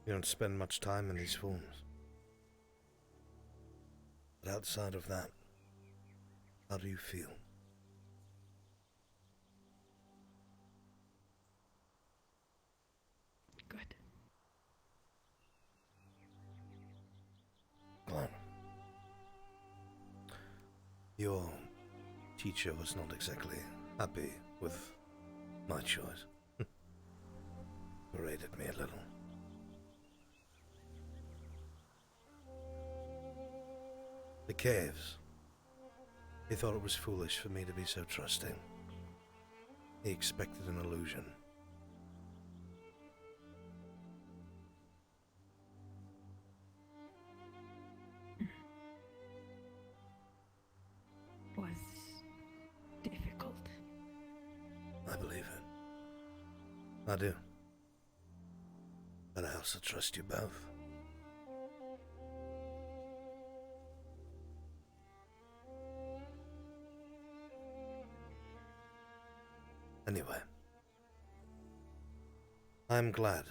You don't spend much time in these forms. But outside of that, how do you feel? Good. Glad. Your teacher was not exactly happy with my choice. Berated me a little. The caves. He thought it was foolish for me to be so trusting. He expected an illusion. Was difficult. I believe it. I do. But I also trust you both. Anyway, I'm glad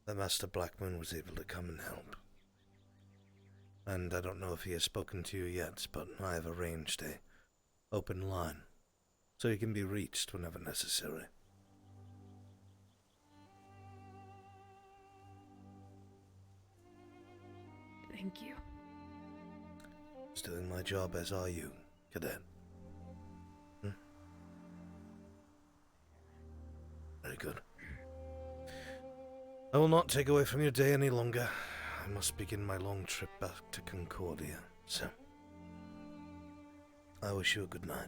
that Master Blackman was able to come and help. And I don't know if he has spoken to you yet, but I have arranged a open line, so he can be reached whenever necessary. Thank you. Just doing my job, as are you, Cadet. Very good. I will not take away from your day any longer. I must begin my long trip back to Concordia, so I wish you a good night.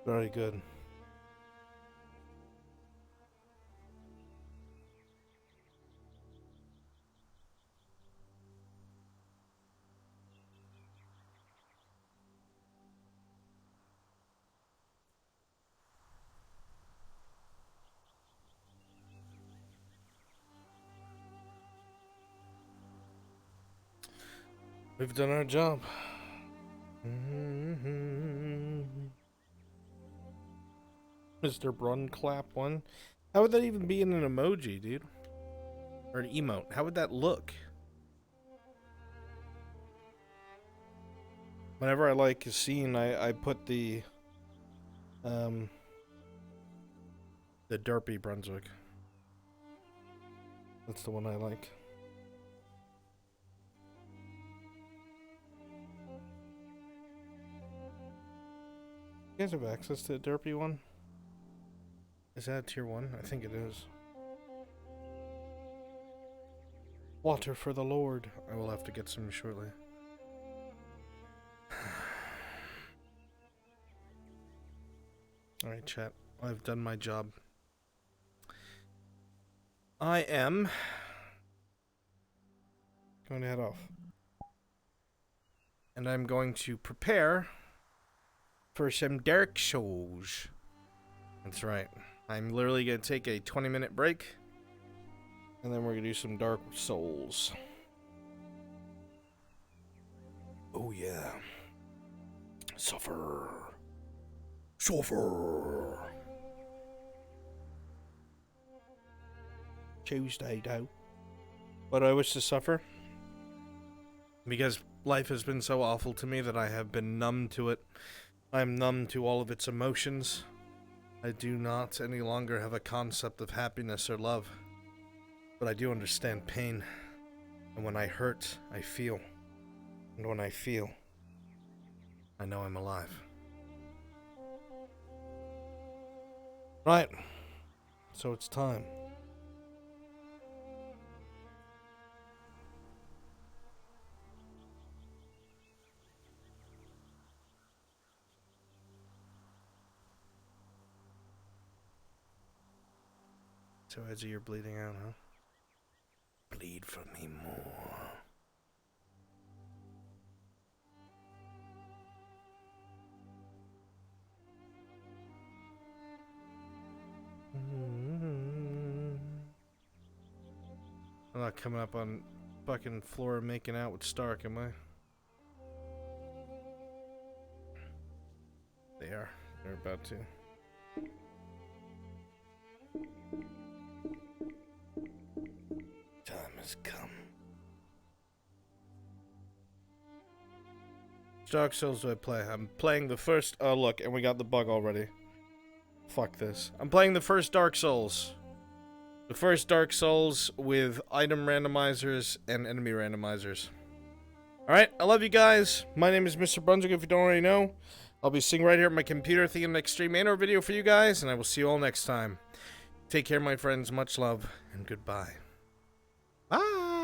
Very good. We've done our job. Mr. Brunclap one. How would that even be in an emoji, dude? Or an emote? How would that look? Whenever I like a scene, I put the derpy Brunswick. That's the one I like. You guys have access to the derpy one? Is that tier 1? I think it is. Water for the Lord. I will have to get some shortly. Alright, chat. I've done my job. I am going to head off. And I'm going to prepare for some Dark Souls. That's right. I'm literally going to take a 20-minute break, and then we're going to do some Dark Souls. Oh, yeah. Suffer. Suffer. Tuesday, though. But I wish to suffer, because life has been so awful to me that I have been numb to it. I'm numb to all of its emotions. I do not any longer have a concept of happiness or love, but I do understand pain, and when I hurt, I feel, and when I feel, I know I'm alive. Right, so it's time. So Edgy, you're bleeding out, huh? Bleed for me more. I'm not coming up on fucking Flora making out with Stark, am I? They are. They're about to. Time has come. Which Dark Souls do I play? I'm playing the first. Oh, look, and we got the bug already. Fuck this. I'm playing the first Dark Souls. The first Dark Souls with item randomizers and enemy randomizers. Alright, I love you guys. My name is Mr. Brunswick, if you don't already know. I'll be sitting right here at my computer thinking next stream and or video for you guys, and I will see you all next time. Take care, my friends. Much love, and goodbye. Bye!